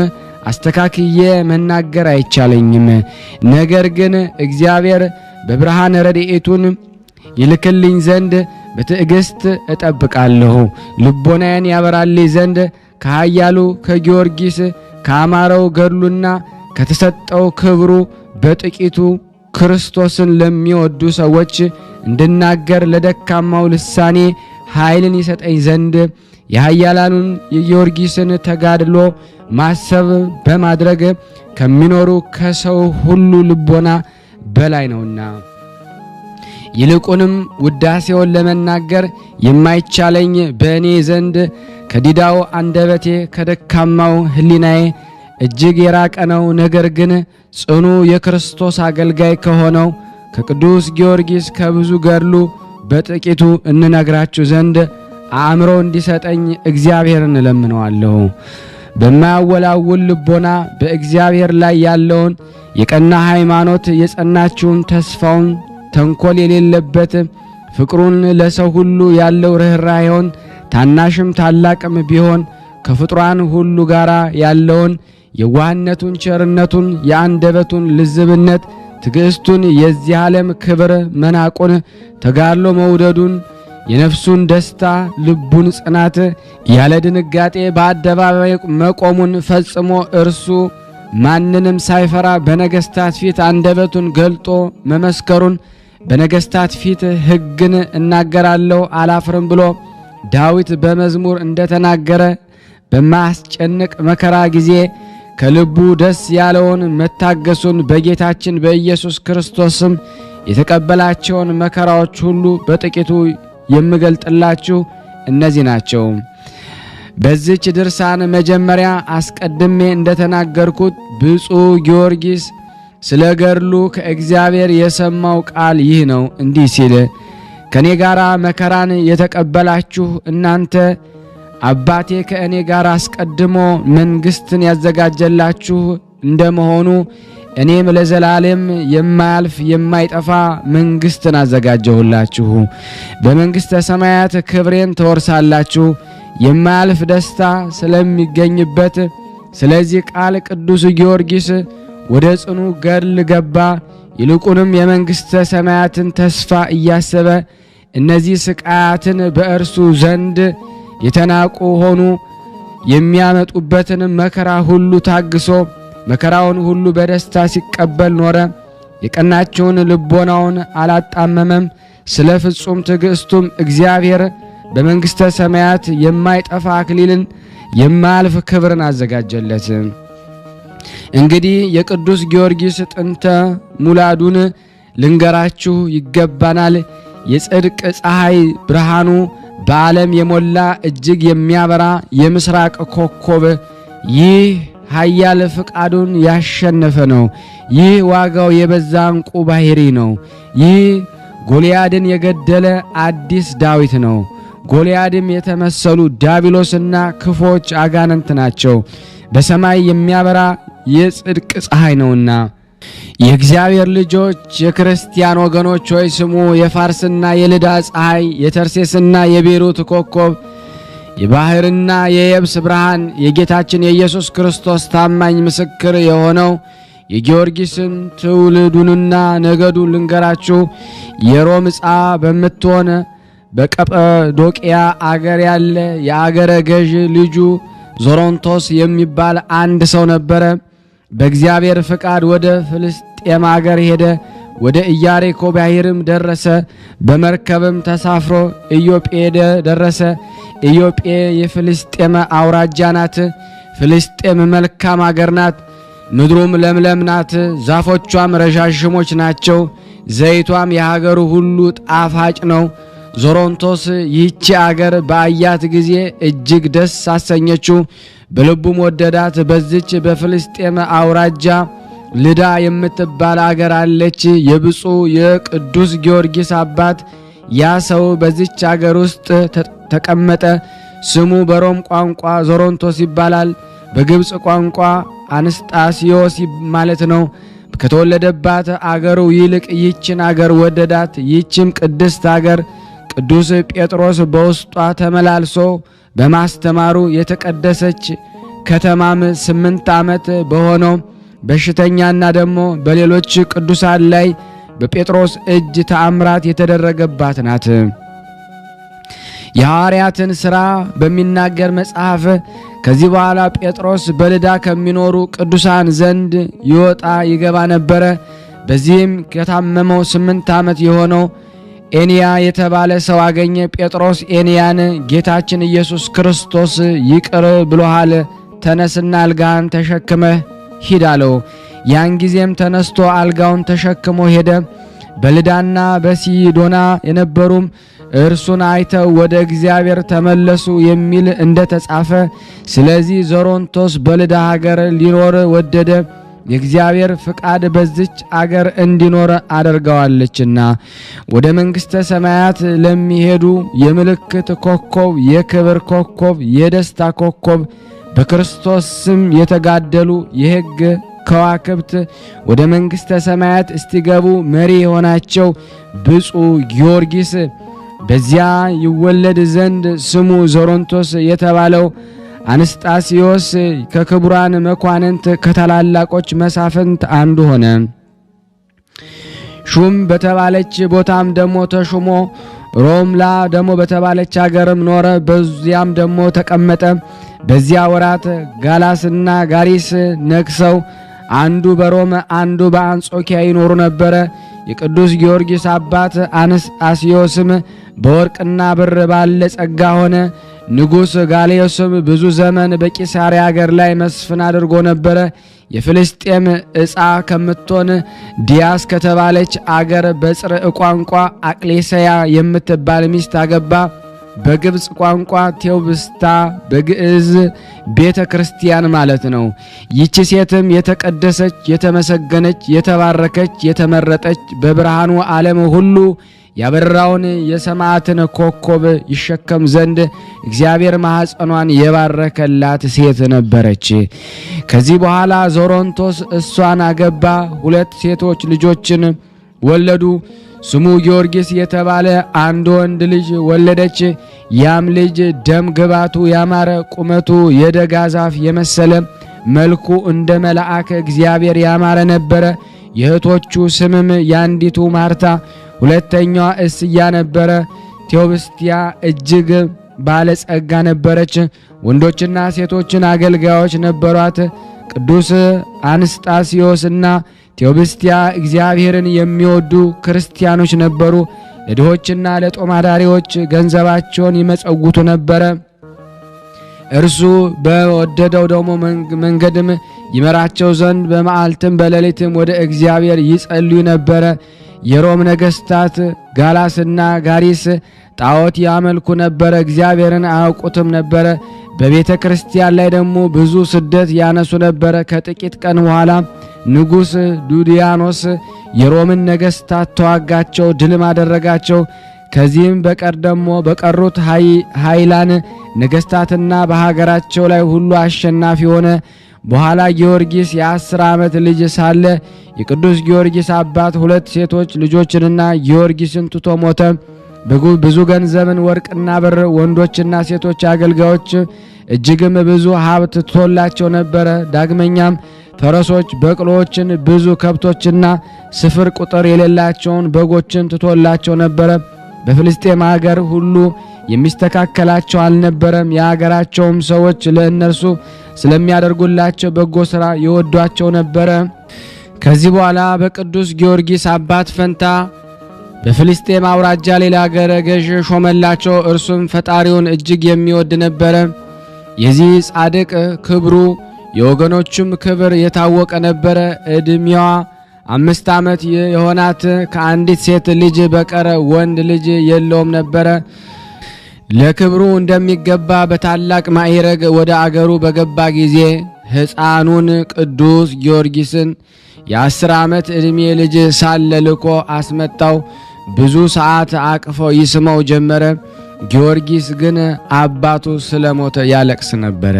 Speaker 2: አስተካክዬ መናገር አይቻለኝም። ነገር ግን እግዚአብሔር በብርሃን ረድኤቱን ይልክልኝ ዘንድ በትዕግስት እጠብቃለሁ። ልቦናዬን ያበራልኝ ዘንድ ከኃያሉ ከጊዮርጊስ ካማረው ገድሉና ከተሰጠው ክብሩ በጥቂቱ ክርስቶስን ለሚወዱ ሰዎች እንድናገር ለደካማው ልሳኔ ኃይልን ይሰጠኝ ዘንድ የኃያላኑን የጊዮርጊስን ተጋድሎ ማሰብ በማድረግ ከሚኖሩ ከሰው ሁሉ ልቦና በላይ ነውና። ይልቁንም ውዳሴውን ለመናገር የማይቻለኝ በእኔ ዘንድ ከዲዳው አንደበቴ ከደካማው ሕሊናዬ እጅግ የራቀ ነው። ነገር ግን ጽኑ የክርስቶስ አገልጋይ ከሆነው ከቅዱስ ጊዮርጊስ ከብዙ ገድሉ በጥቂቱ እንነግራችሁ ዘንድ አእምሮ እንዲሰጠኝ እግዚአብሔርን እለምነዋለሁ። በማያወላውል ልቦና በእግዚአብሔር ላይ ያለውን የቀና ሃይማኖት የጸናችውን ተስፋውን ተንኮል የሌለበት ፍቅሩን ለሰው ሁሉ ያለው ርኅራኄውን ታናሽም ታላቅም ቢሆን ከፍጥሯን ሁሉ ጋር ያለውን የዋህነቱን ቸርነቱን የአንደበቱን ልዝብነት ትዕግስቱን የዚህ ዓለም ክብር መናቁን ተጋድሎ መውደዱን የነፍሱን ደስታ ልቡን ጽናት ያለ ድንጋጤ በአደባባይ መቆሙን ፈጽሞ እርሱ ማንንም ሳይፈራ በነገሥታት ፊት አንደበቱን ገልጦ መመስከሩን በነገሥታት ፊት ሕግን እናገራለሁ አላፍርም ብሎ ዳዊት በመዝሙር እንደተናገረ በማያስጨንቅ መከራ ጊዜ ከልቡ ደስ ያለውን መታገሱን በጌታችን በኢየሱስ ክርስቶስም የተቀበላቸውን መከራዎች ሁሉ በጥቂቱ የምገልጥላችሁ እነዚህ ናቸው። በዚች ድርሳን መጀመሪያ አስቀድሜ እንደተናገርኩት ብፁዕ ጊዮርጊስ ስለ ገድሉ ከእግዚአብሔር የሰማው ቃል ይህ ነው። እንዲህ ሲል ከእኔ ጋር መከራን የተቀበላችሁ እናንተ አባቴ ከእኔ ጋር አስቀድሞ መንግሥትን ያዘጋጀላችሁ እንደመሆኑ እኔም ለዘላለም የማያልፍ የማይጠፋ መንግሥትን አዘጋጀሁላችሁ። በመንግሥተ ሰማያት ክብሬን ተወርሳላችሁ። የማያልፍ ደስታ ስለሚገኝበት ስለዚህ ቃል ቅዱስ ጊዮርጊስ ወደ ጽኑ ገድል ገባ። ይልቁንም የመንግሥተ ሰማያትን ተስፋ እያሰበ እነዚህ ስቃያትን በእርሱ ዘንድ የተናቁ ሆኑ የሚያመጡበትን መከራ ሁሉ ታግሶ መከራውን ሁሉ በደስታ ሲቀበል ኖረ። የቀናቸውን ልቦናውን አላጣመመም። ስለ ፍጹም ትዕግስቱም እግዚአብሔር በመንግሥተ ሰማያት የማይጠፋ አክሊልን የማያልፍ ክብርን አዘጋጀለት። እንግዲህ የቅዱስ ጊዮርጊስ ጥንተ ሙላዱን ልንገራችሁ ይገባናል። የጽድቅ ፀሐይ ብርሃኑ በዓለም የሞላ እጅግ የሚያበራ የምስራቅ ኮከብ ይህ ኃያል ፍቃዱን ያሸነፈ ነው። ይህ ዋጋው የበዛ ዕንቁ ባሕሪ ነው። ይህ ጎልያድን የገደለ አዲስ ዳዊት ነው። ጎልያድም የተመሰሉ ዲያብሎስና ክፎች አጋንንት ናቸው። በሰማይ የሚያበራ የጽድቅ ፀሐይ ነውና የእግዚአብሔር ልጆች የክርስቲያን ወገኖች ሆይ ስሙ። የፋርስና የልዳ ፀሐይ፣ የተርሴስና የቤሩት ኮከብ፣ የባህርና የየብስ ብርሃን፣ የጌታችን የኢየሱስ ክርስቶስ ታማኝ ምስክር የሆነው የጊዮርጊስን ትውልዱንና ነገዱን ልንገራችሁ። የሮም ዕፃ በምትሆን በቀጰዶቅያ አገር ያለ የአገረ ገዥ ልጁ ዞሮንቶስ የሚባል አንድ ሰው ነበረ። በእግዚአብሔር ፍቃድ ወደ ፍልስጤም አገር ሄደ። ወደ ኢያሪኮ ባሕርም ደረሰ። በመርከብም ተሳፍሮ ኢዮጴ ደረሰ። ኢዮጴ የፍልስጤም አውራጃ ናት። ፍልስጤም መልካም አገር ናት። ምድሩም ለምለም ናት። ዛፎቿም ረዣዥሞች ናቸው። ዘይቷም የሀገሩ ሁሉ ጣፋጭ ነው። ዞሮንቶስ ይህች አገር በአያት ጊዜ እጅግ ደስ አሰኘችው፣ በልቡም ወደዳት። በዚች በፍልስጤም አውራጃ ልዳ የምትባል አገር አለች። የብፁዕ የቅዱስ ጊዮርጊስ አባት ያ ሰው በዚች አገር ውስጥ ተቀመጠ። ስሙ በሮም ቋንቋ ዞሮንቶስ ይባላል፣ በግብፅ ቋንቋ አንስጣስዮስ ማለት ነው። ከተወለደባት አገሩ ይልቅ ይህችን አገር ወደዳት። ይህችም ቅድስት አገር ቅዱስ ጴጥሮስ በውስጧ ተመላልሶ በማስተማሩ የተቀደሰች ከተማም 8 ዓመት በሆነው በሽተኛና ደግሞ በሌሎች ቅዱሳን ላይ በጴጥሮስ እጅ ተአምራት የተደረገባት ናት። የሐዋርያትን ሥራ በሚናገር መጽሐፍ ከዚህ በኋላ ጴጥሮስ በልዳ ከሚኖሩ ቅዱሳን ዘንድ ይወጣ ይገባ ነበረ። በዚህም ከታመመው 8 ዓመት የሆነው ኤንያ የተባለ ሰው አገኘ። ጴጥሮስ ኤንያን ጌታችን ኢየሱስ ክርስቶስ ይቅር ብሎሃል፣ ተነስና አልጋህን ተሸክመህ ሂድ አለው። ያን ጊዜም ተነስቶ አልጋውን ተሸክሞ ሄደ። በልዳና በሲዶና የነበሩም እርሱን አይተው ወደ እግዚአብሔር ተመለሱ የሚል እንደተጻፈ፣ ስለዚህ ዞሮንቶስ በልዳ ሀገር ሊኖር ወደደ። የእግዚአብሔር ፍቃድ በዚች አገር እንዲኖር አደርገዋለችና። ወደ መንግሥተ ሰማያት ለሚሄዱ የምልክት ኮከብ፣ የክብር ኮከብ፣ የደስታ ኮከብ፣ በክርስቶስ ስም የተጋደሉ የሕግ ከዋክብት ወደ መንግሥተ ሰማያት እስቲገቡ መሪ የሆናቸው ብፁዕ ጊዮርጊስ በዚያ ይወለድ ዘንድ ስሙ ዞሮንቶስ የተባለው አንስጣስዮስ ከክቡራን መኳንንት ከታላላቆች መሳፍንት አንዱ ሆነ። ሹም በተባለች ቦታም ደሞ ተሹሞ ሮምላ ደሞ በተባለች አገርም ኖረ። በዚያም ደሞ ተቀመጠ። በዚያ ወራት ጋላስና ጋሪስ ነግሰው አንዱ በሮም አንዱ በአንጾኪያ ይኖሩ ነበረ። የቅዱስ ጊዮርጊስ አባት አንስጣስዮስም በወርቅና ብር ባለ ጸጋ ሆነ። ንጉሥ ጋልዮስም ብዙ ዘመን በቂሳርያ አገር ላይ መስፍን አድርጎ ነበረ። የፍልስጤም ዕፃ ከምትሆን ዲያስ ከተባለች አገር በጽርዕ ቋንቋ አቅሌሰያ የምትባል ሚስት አገባ። በግብፅ ቋንቋ ቴዎብስታ፣ በግዕዝ ቤተ ክርስቲያን ማለት ነው። ይቺ ሴትም የተቀደሰች፣ የተመሰገነች፣ የተባረከች፣ የተመረጠች በብርሃኑ ዓለም ሁሉ ያበራውን የሰማዕትን ኮከብ ይሸከም ዘንድ እግዚአብሔር ማኅፀኗን የባረከላት ሴት ነበረች። ከዚህ በኋላ ዞሮንቶስ እሷን አገባ። 2 ሴቶች ልጆችን ወለዱ። ስሙ ጊዮርጊስ የተባለ አንድ ወንድ ልጅ ወለደች። ያም ልጅ ደም ግባቱ ያማረ፣ ቁመቱ የደጋ ዛፍ የመሰለ፣ መልኩ እንደ መልአክ እግዚአብሔር ያማረ ነበረ። የእህቶቹ ስምም ያንዲቱ ማርታ፣ ሁለተኛዋ እስያ ነበረ። ቴዎብስቲያ እጅግ ባለጸጋ ነበረች። ወንዶችና ሴቶችን አገልጋዮች ነበሯት። ቅዱስ አንስጣስዮስና ቴዎብስቲያ እግዚአብሔርን የሚወዱ ክርስቲያኖች ነበሩ። ለድሆችና ለጦማዳሪዎች ገንዘባቸውን ይመጸውቱ ነበረ። እርሱ በወደደው ደግሞ መንገድም ይመራቸው ዘንድ በመዓልትም በሌሊትም ወደ እግዚአብሔር ይጸልዩ ነበረ። የሮም ነገሥታት ጋላስና ጋሪስ ጣዖት ያመልኩ ነበረ፣ እግዚአብሔርን አያውቁትም ነበረ። በቤተ ክርስቲያን ላይ ደግሞ ብዙ ስደት ያነሱ ነበረ። ከጥቂት ቀን በኋላ ንጉሥ ዱዲያኖስ የሮምን ነገሥታት ተዋጋቸው፣ ድልም አደረጋቸው። ከዚህም በቀር ደግሞ በቀሩት ኃይላን ነገሥታትና በሀገራቸው ላይ ሁሉ አሸናፊ ሆነ። በኋላ ጊዮርጊስ የ10 ዓመት ልጅ ሳለ የቅዱስ ጊዮርጊስ አባት 2 ሴቶች ልጆችንና ጊዮርጊስን ትቶ ሞተ። ብዙ ገንዘብን ወርቅና ብር፣ ወንዶችና ሴቶች አገልጋዮች እጅግም ብዙ ሀብት ትቶላቸው ነበረ። ዳግመኛም ፈረሶች፣ በቅሎዎችን፣ ብዙ ከብቶችና ስፍር ቁጥር የሌላቸውን በጎችን ትቶላቸው ነበረ። በፍልስጤም አገር ሁሉ የሚስተካከላቸው አልነበረም። የአገራቸውም ሰዎች ለእነርሱ ስለሚያደርጉላቸው በጎ ሥራ ይወዷቸው ነበረ። ከዚህ በኋላ በቅዱስ ጊዮርጊስ አባት ፈንታ በፍልስጤም አውራጃ ሌላ አገረ ገዥ ሾመላቸው። እርሱም ፈጣሪውን እጅግ የሚወድ ነበረ። የዚህ ጻድቅ ክብሩ የወገኖቹም ክብር የታወቀ ነበረ። ዕድሜዋ 5 ዓመት የሆናት ከአንዲት ሴት ልጅ በቀር ወንድ ልጅ የለውም ነበረ። ለክብሩ እንደሚገባ በታላቅ ማዕረግ ወደ አገሩ በገባ ጊዜ ሕፃኑን ቅዱስ ጊዮርጊስን የ10 ዓመት ዕድሜ ልጅ ሳለ ልኮ አስመጣው። ብዙ ሰዓት አቅፎ ይስመው ጀመረ። ጊዮርጊስ ግን አባቱ ስለሞተ ያለቅስ ነበረ።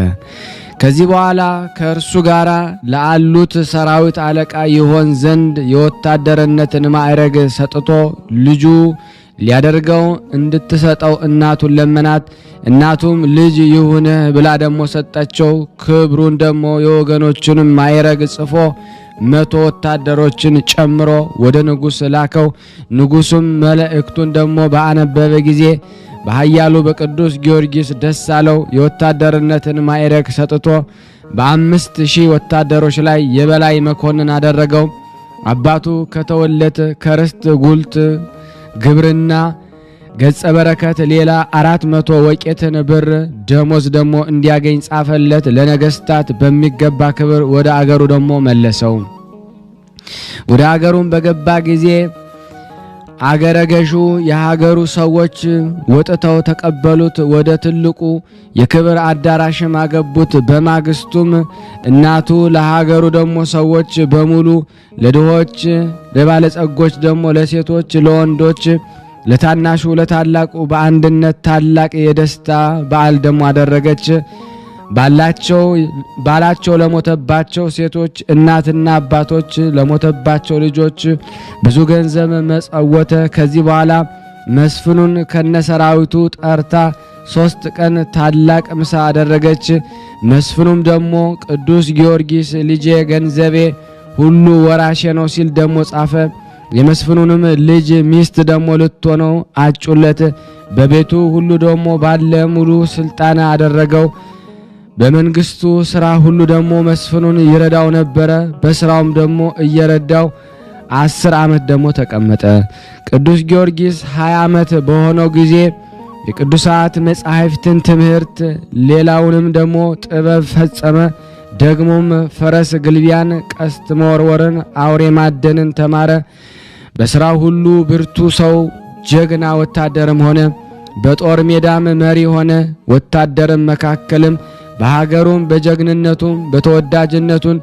Speaker 2: ከዚህ በኋላ ከእርሱ ጋር ለአሉት ሰራዊት አለቃ ይሆን ዘንድ የወታደርነትን ማዕረግ ሰጥቶ ልጁ ሊያደርገው እንድትሰጠው እናቱን ለመናት። እናቱም ልጅ ይሁንህ ብላ ደሞ ሰጠችው። ክብሩን ደሞ የወገኖቹንም ማዕረግ ጽፎ 100 ወታደሮችን ጨምሮ ወደ ንጉሥ ላከው። ንጉሡም መልእክቱን ደሞ ባነበበ ጊዜ በኃያሉ በቅዱስ ጊዮርጊስ ደስ አለው። የወታደርነትን ማዕረግ ሰጥቶ በ5000 ወታደሮች ላይ የበላይ መኮንን አደረገው። አባቱ ከተወለት ከርስት ጉልት ግብርና ገጸ በረከት ሌላ 400 ወቄትን ብር ደሞዝ ደሞ እንዲያገኝ ጻፈለት። ለነገስታት በሚገባ ክብር ወደ አገሩ ደሞ መለሰው። ወደ አገሩም በገባ ጊዜ አገረ ገዡ የሀገሩ ሰዎች ወጥተው ተቀበሉት። ወደ ትልቁ የክብር አዳራሽም አገቡት። በማግስቱም እናቱ ለሀገሩ ደሞ ሰዎች በሙሉ ለድሆች፣ ለባለጸጎች ደሞ ለሴቶች፣ ለወንዶች፣ ለታናሹ ለታላቁ በአንድነት ታላቅ የደስታ በዓል ደሞ አደረገች። ባላቸው ለሞተባቸው ሴቶች እናትና አባቶች ለሞተባቸው ልጆች ብዙ ገንዘብ መጸወተ። ከዚህ በኋላ መስፍኑን ከነሰራዊቱ ጠርታ 3 ቀን ታላቅ ምሳ አደረገች። መስፍኑም ደሞ ቅዱስ ጊዮርጊስ ልጄ ገንዘቤ ሁሉ ወራሼ ነው ሲል ደሞ ጻፈ። የመስፍኑንም ልጅ ሚስት ደሞ ልትሆነው አጩለት። በቤቱ ሁሉ ደሞ ባለ ሙሉ ስልጣን አደረገው። በመንግስቱ ሥራ ሁሉ ደሞ መስፍኑን ይረዳው ነበረ። በሥራውም ደሞ እየረዳው 10 ዓመት ደሞ ተቀመጠ። ቅዱስ ጊዮርጊስ 20 ዓመት በሆነው ጊዜ የቅዱሳት መጻሕፍትን ትምህርት ሌላውንም ደሞ ጥበብ ፈጸመ። ደግሞም ፈረስ ግልቢያን፣ ቀስት መወርወርን፣ አውሬ ማደንን ተማረ። በሥራው ሁሉ ብርቱ ሰው ጀግና ወታደርም ሆነ። በጦር ሜዳም መሪ ሆነ። ወታደርም መካከልም በሀገሩም በጀግንነቱም በተወዳጅነቱን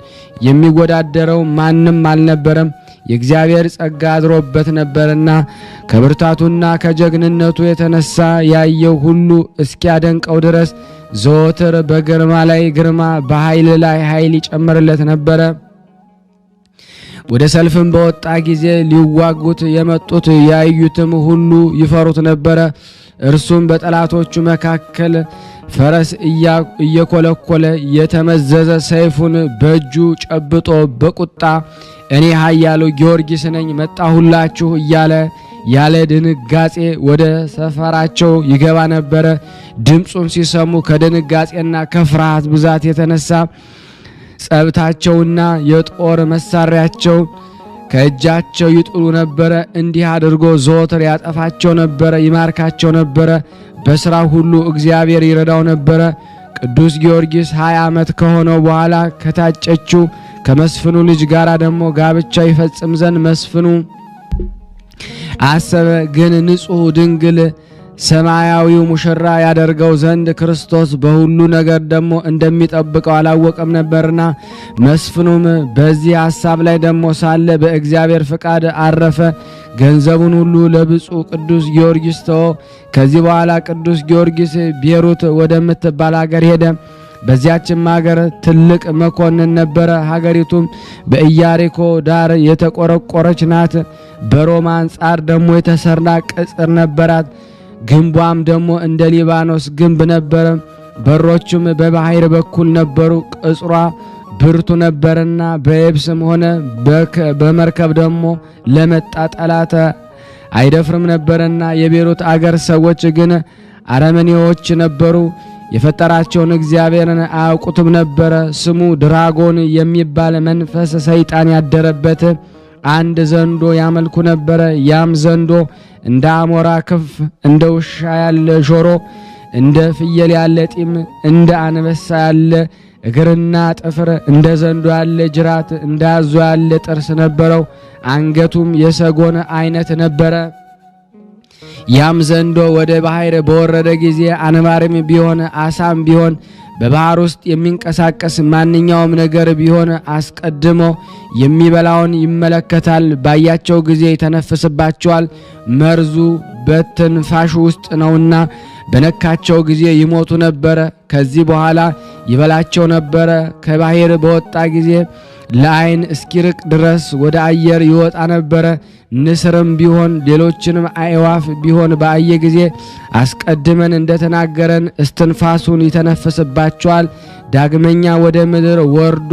Speaker 2: የሚወዳደረው ማንም አልነበረም። የእግዚአብሔር ጸጋ አድሮበት ነበርና ከብርታቱና ከጀግንነቱ የተነሳ ያየው ሁሉ እስኪያደንቀው ድረስ ዘወትር በግርማ ላይ ግርማ በኃይል ላይ ኃይል ይጨምርለት ነበረ። ወደ ሰልፍም በወጣ ጊዜ ሊዋጉት የመጡት ያዩትም ሁሉ ይፈሩት ነበረ። እርሱም በጠላቶቹ መካከል ፈረስ እየኮለኮለ የተመዘዘ ሰይፉን በእጁ ጨብጦ በቁጣ እኔ ኃያሉ ጊዮርጊስ ነኝ መጣሁላችሁ እያለ ያለ ድንጋጼ ወደ ሰፈራቸው ይገባ ነበረ። ድምጹን ሲሰሙ ከድንጋጼና ከፍርሃት ብዛት የተነሳ ጸብታቸውና የጦር መሳሪያቸው ከእጃቸው ይጥሉ ነበረ። እንዲህ አድርጎ ዘወትር ያጠፋቸው ነበረ፣ ይማርካቸው ነበረ። በሥራ ሁሉ እግዚአብሔር ይረዳው ነበረ። ቅዱስ ጊዮርጊስ 20 ዓመት ከሆነው በኋላ ከታጨችው ከመስፍኑ ልጅ ጋር ደግሞ ጋብቻ ይፈጽም ዘንድ መስፍኑ አሰበ። ግን ንጹሕ ድንግል ሰማያዊው ሙሽራ ያደርገው ዘንድ ክርስቶስ በሁሉ ነገር ደግሞ እንደሚጠብቀው አላወቀም ነበርና መስፍኑም በዚህ ሐሳብ ላይ ደግሞ ሳለ በእግዚአብሔር ፍቃድ አረፈ። ገንዘቡን ሁሉ ለብፁዕ ቅዱስ ጊዮርጊስ ተወ። ከዚህ በኋላ ቅዱስ ጊዮርጊስ ቤሩት ወደምትባል አገር ሄደ። በዚያችም ሀገር ትልቅ መኮንን ነበረ። ሀገሪቱም በኢያሪኮ ዳር የተቆረቆረች ናት። በሮማ አንጻር ደግሞ የተሰራ ቅጽር ነበራት። ግንቧም ደግሞ እንደ ሊባኖስ ግንብ ነበረ። በሮቹም በባህር በኩል ነበሩ። ቅጽሯ ብርቱ ነበርና በየብስም ሆነ በመርከብ ደግሞ ለመጣ ጠላት አይደፍርም ነበርና። የቤሩት አገር ሰዎች ግን አረመኔዎች ነበሩ። የፈጠራቸውን እግዚአብሔርን አያውቁትም ነበረ። ስሙ ድራጎን የሚባል መንፈስ ሰይጣን ያደረበት አንድ ዘንዶ ያመልኩ ነበረ። ያም ዘንዶ እንደ አሞራ ክንፍ፣ እንደ ውሻ ያለ ጆሮ፣ እንደ ፍየል ያለ ጢም፣ እንደ አንበሳ ያለ እግርና ጥፍር፣ እንደ ዘንዶ ያለ ጅራት፣ እንደ አዞ ያለ ጥርስ ነበረው። አንገቱም የሰጎን አይነት ነበረ። ያም ዘንዶ ወደ ባህር በወረደ ጊዜ አንባሪም ቢሆን አሳም ቢሆን በባህር ውስጥ የሚንቀሳቀስ ማንኛውም ነገር ቢሆን አስቀድሞ የሚበላውን ይመለከታል። ባያቸው ጊዜ ይተነፍስባቸዋል። መርዙ በትንፋሹ ውስጥ ነውና በነካቸው ጊዜ ይሞቱ ነበረ። ከዚህ በኋላ ይበላቸው ነበረ። ከባህር በወጣ ጊዜ ለዓይን እስኪርቅ ድረስ ወደ አየር ይወጣ ነበረ። ንስርም ቢሆን ሌሎችንም አእዋፍ ቢሆን ባየ ጊዜ አስቀድመን እንደተናገረን እስትንፋሱን ይተነፍስባቸዋል። ዳግመኛ ወደ ምድር ወርዶ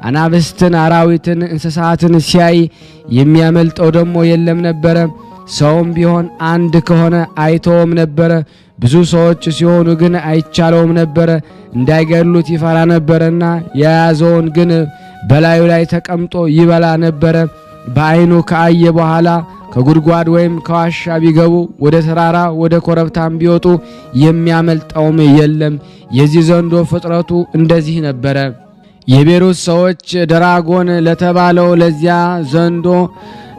Speaker 2: አናብስትን፣ አራዊትን፣ እንስሳትን ሲያይ የሚያመልጠው ደግሞ የለም ነበረ። ሰውም ቢሆን አንድ ከሆነ አይተውም ነበረ። ብዙ ሰዎች ሲሆኑ ግን አይቻለውም ነበረ። እንዳይገድሉት ይፈራ ነበረና የያዘውን ግን በላዩ ላይ ተቀምጦ ይበላ ነበረ። በዓይኑ ከአየ በኋላ ከጉድጓድ ወይም ከዋሻ ቢገቡ ወደ ተራራ ወደ ኮረብታም ቢወጡ የሚያመልጠውም የለም። የዚህ ዘንዶ ፍጥረቱ እንደዚህ ነበረ። የቤሩት ሰዎች ድራጎን ለተባለው ለዚያ ዘንዶ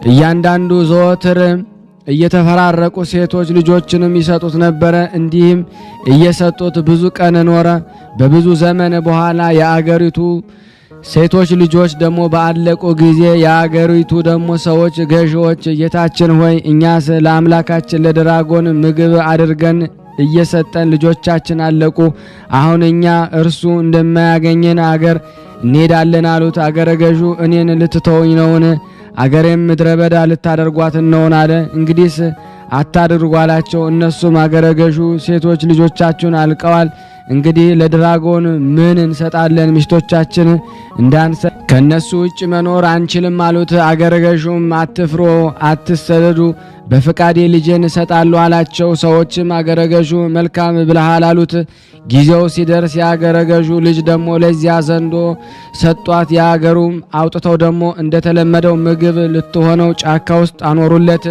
Speaker 2: እያንዳንዱ ዘወትር እየተፈራረቁ ሴቶች ልጆችንም ይሰጡት ነበረ። እንዲህም እየሰጡት ብዙ ቀን ኖረ። በብዙ ዘመን በኋላ የአገሪቱ ሴቶች ልጆች ደግሞ ባለቁ ጊዜ የአገሪቱ ደግሞ ሰዎች ገዢዎች፣ ጌታችን ሆይ እኛስ ለአምላካችን ለድራጎን ምግብ አድርገን እየሰጠን ልጆቻችን አለቁ። አሁን እኛ እርሱ እንደማያገኘን አገር እንሄዳለን አሉት። አገረ ገዡ እኔን ልትተውኝ ነውን? አገሬም ምድረ በዳ ልታደርጓት ነውን? አለ። እንግዲህስ አታድርጉ አላቸው። እነሱም አገረ ገዡ ሴቶች ልጆቻችሁን አልቀዋል፣ እንግዲህ ለድራጎን ምን እንሰጣለን? ሚስቶቻችን እንዳንሰ ከነሱ ውጭ መኖር አንችልም አሉት። አገረ ገዡም አትፍሩ፣ አትሰደዱ፣ በፍቃዴ ልጄን እሰጣለሁ አላቸው። ሰዎችም አገረ ገዡ መልካም ብለሃል አሉት። ጊዜው ሲደርስ የአገረ ገዡ ልጅ ደግሞ ለዚያ ዘንዶ ሰጧት። የአገሩም አውጥተው ደግሞ እንደተለመደው ምግብ ልትሆነው ጫካ ውስጥ አኖሩለት።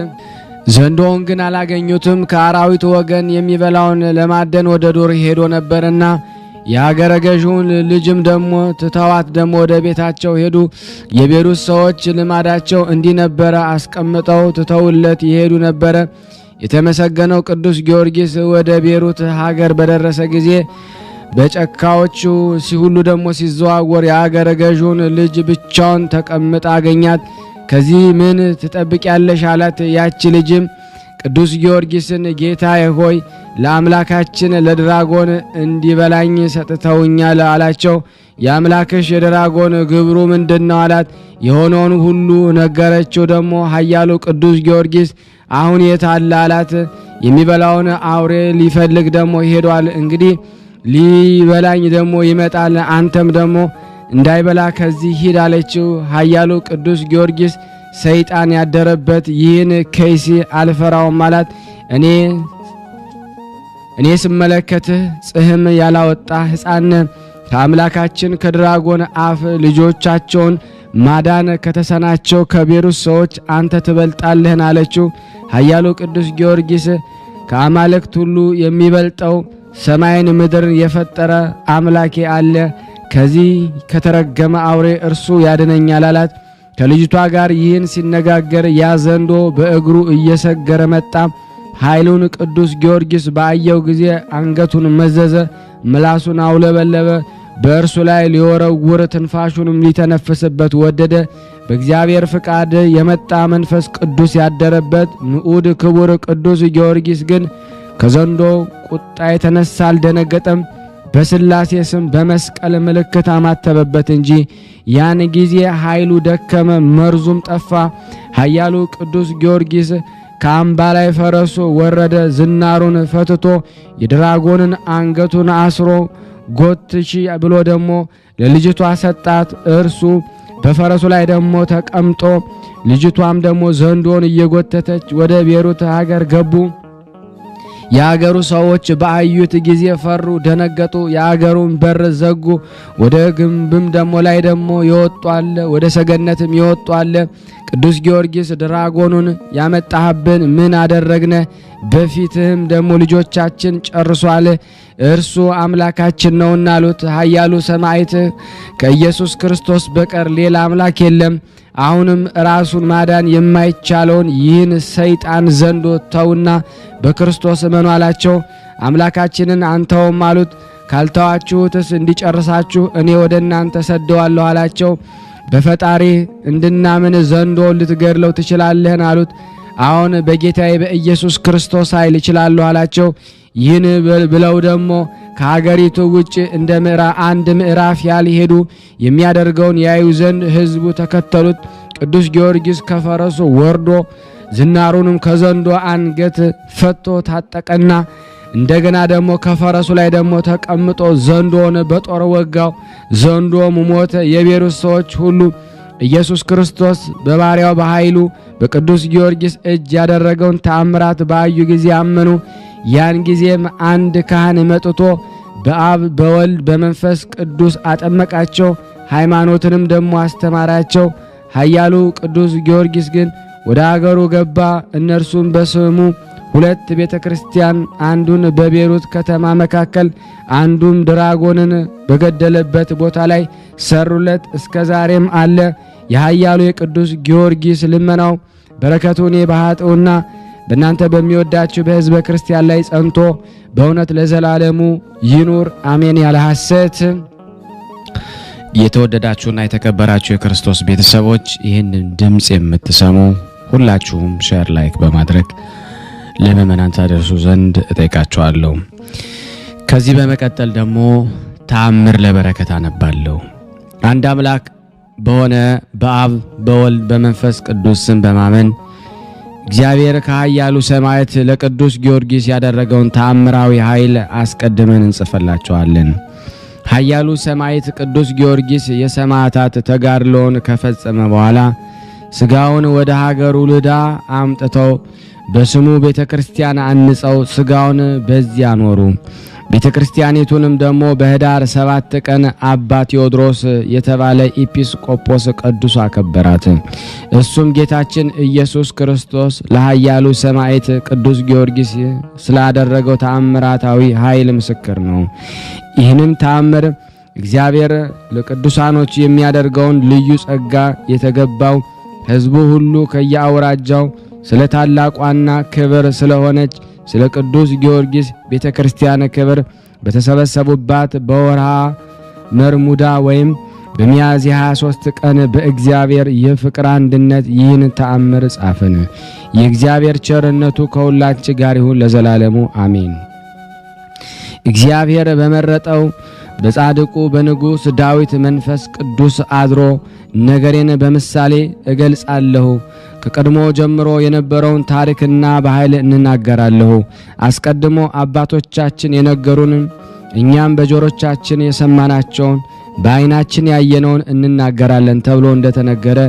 Speaker 2: ዘንዶውን ግን አላገኙትም። ከአራዊት ወገን የሚበላውን ለማደን ወደ ዱር ሄዶ ነበርና የአገረ ገዡን ልጅም ደግሞ ትተዋት ደግሞ ወደ ቤታቸው ሄዱ። የቤሩት ሰዎች ልማዳቸው እንዲህ ነበረ፣ አስቀምጠው ትተውለት ይሄዱ ነበረ። የተመሰገነው ቅዱስ ጊዮርጊስ ወደ ቤሩት ሀገር በደረሰ ጊዜ በጨካዎቹ ሁሉ ደግሞ ሲዘዋወር የአገረ ገዡን ልጅ ብቻውን ተቀምጣ አገኛት። ከዚህ ምን ትጠብቂያለሽ አላት። ያች ልጅም ቅዱስ ጊዮርጊስን ጌታዬ ሆይ ለአምላካችን ለድራጎን እንዲበላኝ ሰጥተውኛል አላቸው። የአምላክሽ የድራጎን ግብሩ ምንድነው አላት። የሆነውን ሁሉ ነገረችው። ደግሞ ኃያሉ ቅዱስ ጊዮርጊስ አሁን የት አለ አላት። የሚበላውን አውሬ ሊፈልግ ደግሞ ሄዷል። እንግዲህ ሊበላኝ ደግሞ ይመጣል፣ አንተም ደግሞ እንዳይበላ ከዚህ ሂድ አለችው። ኃያሉ ቅዱስ ጊዮርጊስ ሰይጣን ያደረበት ይህን ከይሲ አልፈራውም አላት። እኔ ስመለከትህ ጽሕም ያላወጣ ሕፃን ከአምላካችን ከድራጎን አፍ ልጆቻቸውን ማዳን ከተሰናቸው ከቤሩት ሰዎች አንተ ትበልጣለህን አለችው። ኃያሉ ቅዱስ ጊዮርጊስ ከአማልክት ሁሉ የሚበልጠው ሰማይን ምድርን የፈጠረ አምላኬ አለ፣ ከዚህ ከተረገመ አውሬ እርሱ ያድነኛል አላት። ከልጅቷ ጋር ይህን ሲነጋገር ያ ዘንዶ በእግሩ እየሰገረ መጣ። ኃይሉን ቅዱስ ጊዮርጊስ ባየው ጊዜ አንገቱን መዘዘ፣ ምላሱን አውለበለበ። በእርሱ ላይ ሊወረውር ትንፋሹንም ሊተነፍስበት ወደደ። በእግዚአብሔር ፍቃድ የመጣ መንፈስ ቅዱስ ያደረበት ንዑድ ክቡር ቅዱስ ጊዮርጊስ ግን ከዘንዶ ቁጣ የተነሳ አልደነገጠም። በሥላሴ ስም በመስቀል ምልክት አማተበበት እንጂ ያን ጊዜ ኃይሉ ደከመ፣ መርዙም ጠፋ። ኃያሉ ቅዱስ ጊዮርጊስ ከአምባ ላይ ፈረሱ ወረደ። ዝናሩን ፈትቶ የድራጎንን አንገቱን አስሮ ጎትሺ ብሎ ደግሞ ለልጅቷ ሰጣት። እርሱ በፈረሱ ላይ ደግሞ ተቀምጦ ልጅቷም ደግሞ ዘንዶን እየጎተተች ወደ ቤሩት ሀገር ገቡ። የአገሩ ሰዎች በአዩት ጊዜ ፈሩ፣ ደነገጡ። የአገሩን በር ዘጉ። ወደ ግንብም ደግሞ ላይ ደግሞ ይወጣለ፣ ወደ ሰገነትም ይወጣለ። ቅዱስ ጊዮርጊስ ድራጎኑን ያመጣህብን ምን አደረግነ? በፊትህም ደግሞ ልጆቻችን ጨርሷል። እርሱ አምላካችን ነውና አሉት። ኃያሉ ሰማዕት ከኢየሱስ ክርስቶስ በቀር ሌላ አምላክ የለም። አሁንም ራሱን ማዳን የማይቻለውን ይህን ሰይጣን ዘንዶ ተውና በክርስቶስ እመኑ አላቸው። አምላካችንን አንተውም አሉት። ካልተዋችሁትስ እንዲጨርሳችሁ እኔ ወደ እናንተ ሰደዋለሁ አላቸው። በፈጣሪ እንድናምን ዘንዶ ልትገድለው ትችላለህን አሉት። አሁን በጌታዬ በኢየሱስ ክርስቶስ ኃይል እችላለሁ አላቸው። ይህን ብለው ደግሞ ከሀገሪቱ ውጭ እንደ አንድ ምዕራፍ ያልሄዱ የሚያደርገውን ያዩ ዘንድ ሕዝቡ ተከተሉት። ቅዱስ ጊዮርጊስ ከፈረሱ ወርዶ ዝናሩንም ከዘንዶ አንገት ፈቶ ታጠቀና እንደገና ደግሞ ከፈረሱ ላይ ደግሞ ተቀምጦ ዘንዶን በጦር ወጋው። ዘንዶም ሞተ። የቤሩት ሰዎች ሁሉ ኢየሱስ ክርስቶስ በባሪያው በኃይሉ በቅዱስ ጊዮርጊስ እጅ ያደረገውን ተአምራት ባዩ ጊዜ አመኑ። ያን ጊዜም አንድ ካህን መጥቶ በአብ በወልድ በመንፈስ ቅዱስ አጠመቃቸው፣ ሃይማኖትንም ደግሞ አስተማራቸው። ኃያሉ ቅዱስ ጊዮርጊስ ግን ወደ አገሩ ገባ። እነርሱም በስሙ 2 ቤተ ክርስቲያን፣ አንዱን በቤሩት ከተማ መካከል፣ አንዱም ድራጎንን በገደለበት ቦታ ላይ ሰሩለት። እስከ ዛሬም አለ። የኃያሉ የቅዱስ ጊዮርጊስ ልመናው በረከቱ እኔ በኃጥኡና በእናንተ በሚወዳችሁ በሕዝበ ክርስቲያን ላይ ጸንቶ በእውነት ለዘላለሙ ይኑር አሜን። ያለ ሐሰት። የተወደዳችሁና የተከበራችሁ የክርስቶስ ቤተሰቦች ይህንን ድምፅ የምትሰሙ ሁላችሁም ሼር ላይክ በማድረግ ለምእመናን ታደርሱ ዘንድ እጠይቃችኋለሁ። ከዚህ በመቀጠል ደግሞ ተአምር ለበረከት አነባለሁ። አንድ አምላክ በሆነ በአብ በወልድ በመንፈስ ቅዱስ ስም በማመን እግዚአብሔር ከኃያሉ ሰማዕት ለቅዱስ ጊዮርጊስ ያደረገውን ተአምራዊ ኃይል አስቀድመን እንጽፈላችኋለን። ኃያሉ ሰማዕት ቅዱስ ጊዮርጊስ የሰማዕታት ተጋድሎውን ከፈጸመ በኋላ ሥጋውን ወደ ሀገሩ ልዳ አምጥተው በስሙ ቤተ ክርስቲያን አንጸው ሥጋውን በዚያ ኖሩ። ቤተ ክርስቲያኒቱንም ደግሞ በኅዳር 7 ቀን አባ ቴዎድሮስ የተባለ ኤጲስቆጶስ ቅዱስ አከበራት። እሱም ጌታችን ኢየሱስ ክርስቶስ ለኃያሉ ሰማዕት ቅዱስ ጊዮርጊስ ስላደረገው ተአምራታዊ ኃይል ምስክር ነው። ይህንም ተአምር እግዚአብሔር ለቅዱሳኖች የሚያደርገውን ልዩ ጸጋ የተገባው ሕዝቡ ሁሉ ከየአውራጃው ስለ ታላቋና ክብር ስለሆነች ስለ ቅዱስ ጊዮርጊስ ቤተ ክርስቲያን ክብር በተሰበሰቡባት በወርሃ መርሙዳ ወይም በሚያዝያ 23 ቀን በእግዚአብሔር የፍቅር አንድነት ይህን ተአምር ጻፍን። የእግዚአብሔር ቸርነቱ ከሁላችን ጋር ይሁን ለዘላለሙ አሜን። እግዚአብሔር በመረጠው በጻድቁ በንጉሥ ዳዊት መንፈስ ቅዱስ አድሮ ነገሬን በምሳሌ እገልጻለሁ። ከቀድሞ ጀምሮ የነበረውን ታሪክና በኃይል እንናገራለሁ። አስቀድሞ አባቶቻችን የነገሩን እኛም በጆሮቻችን የሰማናቸውን በዓይናችን ያየነውን እንናገራለን ተብሎ እንደተነገረ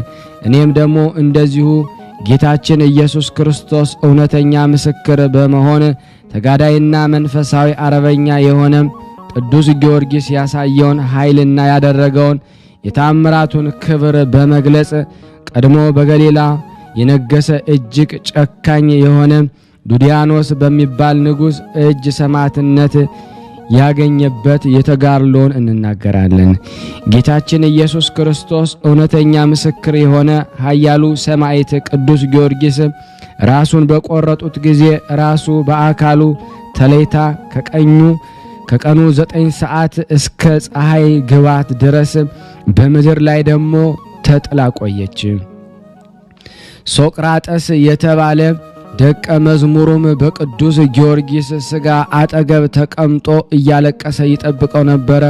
Speaker 2: እኔም ደግሞ እንደዚሁ ጌታችን ኢየሱስ ክርስቶስ እውነተኛ ምስክር በመሆን ተጋዳይና መንፈሳዊ አረበኛ የሆነ ቅዱስ ጊዮርጊስ ያሳየውን ኃይልና ያደረገውን የታምራቱን ክብር በመግለጽ ቀድሞ በገሊላ የነገሰ እጅግ ጨካኝ የሆነ ዱዲያኖስ በሚባል ንጉሥ እጅ ሰማዕትነት ያገኘበት የተጋድሎውን እንናገራለን። ጌታችን ኢየሱስ ክርስቶስ እውነተኛ ምስክር የሆነ ኃያሉ ሰማዕት ቅዱስ ጊዮርጊስ ራሱን በቆረጡት ጊዜ ራሱ በአካሉ ተለይታ ከቀኑ 9 ሰዓት እስከ ፀሐይ ግባት ድረስ በምድር ላይ ደግሞ ተጥላ ቆየች። ሶቅራጠስ የተባለ ደቀ መዝሙሩም በቅዱስ ጊዮርጊስ ሥጋ አጠገብ ተቀምጦ እያለቀሰ ይጠብቀው ነበረ።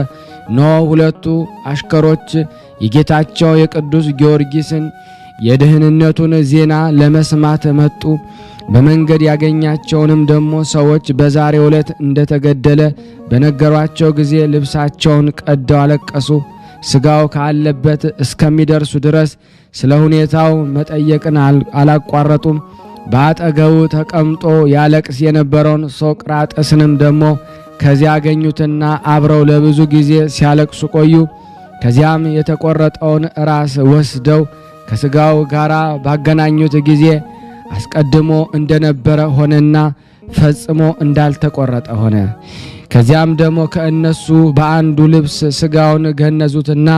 Speaker 2: እነሆ ሁለቱ አሽከሮች የጌታቸው የቅዱስ ጊዮርጊስን የደህንነቱን ዜና ለመስማት መጡ። በመንገድ ያገኛቸውንም ደግሞ ሰዎች በዛሬው ዕለት እንደተገደለ በነገሯቸው ጊዜ ልብሳቸውን ቀደው አለቀሱ። ሥጋው ካለበት እስከሚደርሱ ድረስ ስለ ሁኔታው መጠየቅን አላቋረጡም። በአጠገቡ ተቀምጦ ያለቅስ የነበረውን ሶቅራጥስንም ደግሞ ከዚያ አገኙትና አብረው ለብዙ ጊዜ ሲያለቅሱ ቆዩ። ከዚያም የተቆረጠውን ራስ ወስደው ከሥጋው ጋር ባገናኙት ጊዜ አስቀድሞ እንደነበረ ሆነና ፈጽሞ እንዳልተቆረጠ ሆነ። ከዚያም ደግሞ ከእነሱ በአንዱ ልብስ ሥጋውን ገነዙትና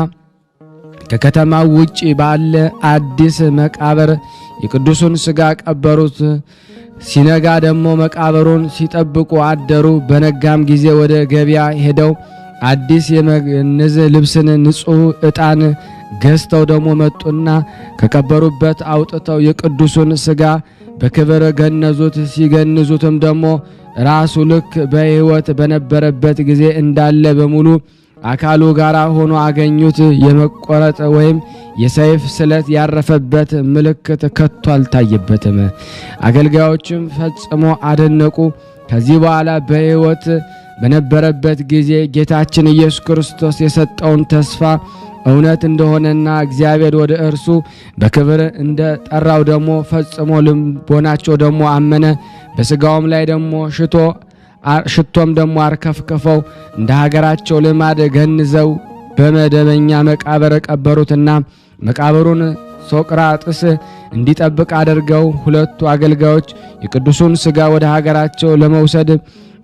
Speaker 2: ከከተማው ውጪ ባለ አዲስ መቃብር የቅዱሱን ሥጋ ቀበሩት። ሲነጋ ደግሞ መቃብሩን ሲጠብቁ አደሩ። በነጋም ጊዜ ወደ ገበያ ሄደው አዲስ የመገነዝ ልብስን ንጹሕ ዕጣን ገዝተው ደግሞ መጡና ከቀበሩበት አውጥተው የቅዱሱን ሥጋ በክብር ገነዙት። ሲገንዙትም ደግሞ ራሱ ልክ በሕይወት በነበረበት ጊዜ እንዳለ በሙሉ አካሉ ጋር ሆኖ አገኙት። የመቆረጥ ወይም የሰይፍ ስለት ያረፈበት ምልክት ከቶ አልታየበትም። አገልጋዮችም ፈጽሞ አደነቁ። ከዚህ በኋላ በሕይወት በነበረበት ጊዜ ጌታችን ኢየሱስ ክርስቶስ የሰጠውን ተስፋ እውነት እንደሆነና እግዚአብሔር ወደ እርሱ በክብር እንደ ጠራው ደግሞ ፈጽሞ ልቦናቸው ደግሞ አመነ። በሥጋውም ላይ ደግሞ ሽቶም ደግሞ አርከፍክፈው እንደ ሀገራቸው ልማድ ገንዘው በመደበኛ መቃብር ቀበሩትና መቃብሩን ሶቅራጥስ እንዲጠብቅ አድርገው ሁለቱ አገልጋዮች የቅዱሱን ሥጋ ወደ ሀገራቸው ለመውሰድ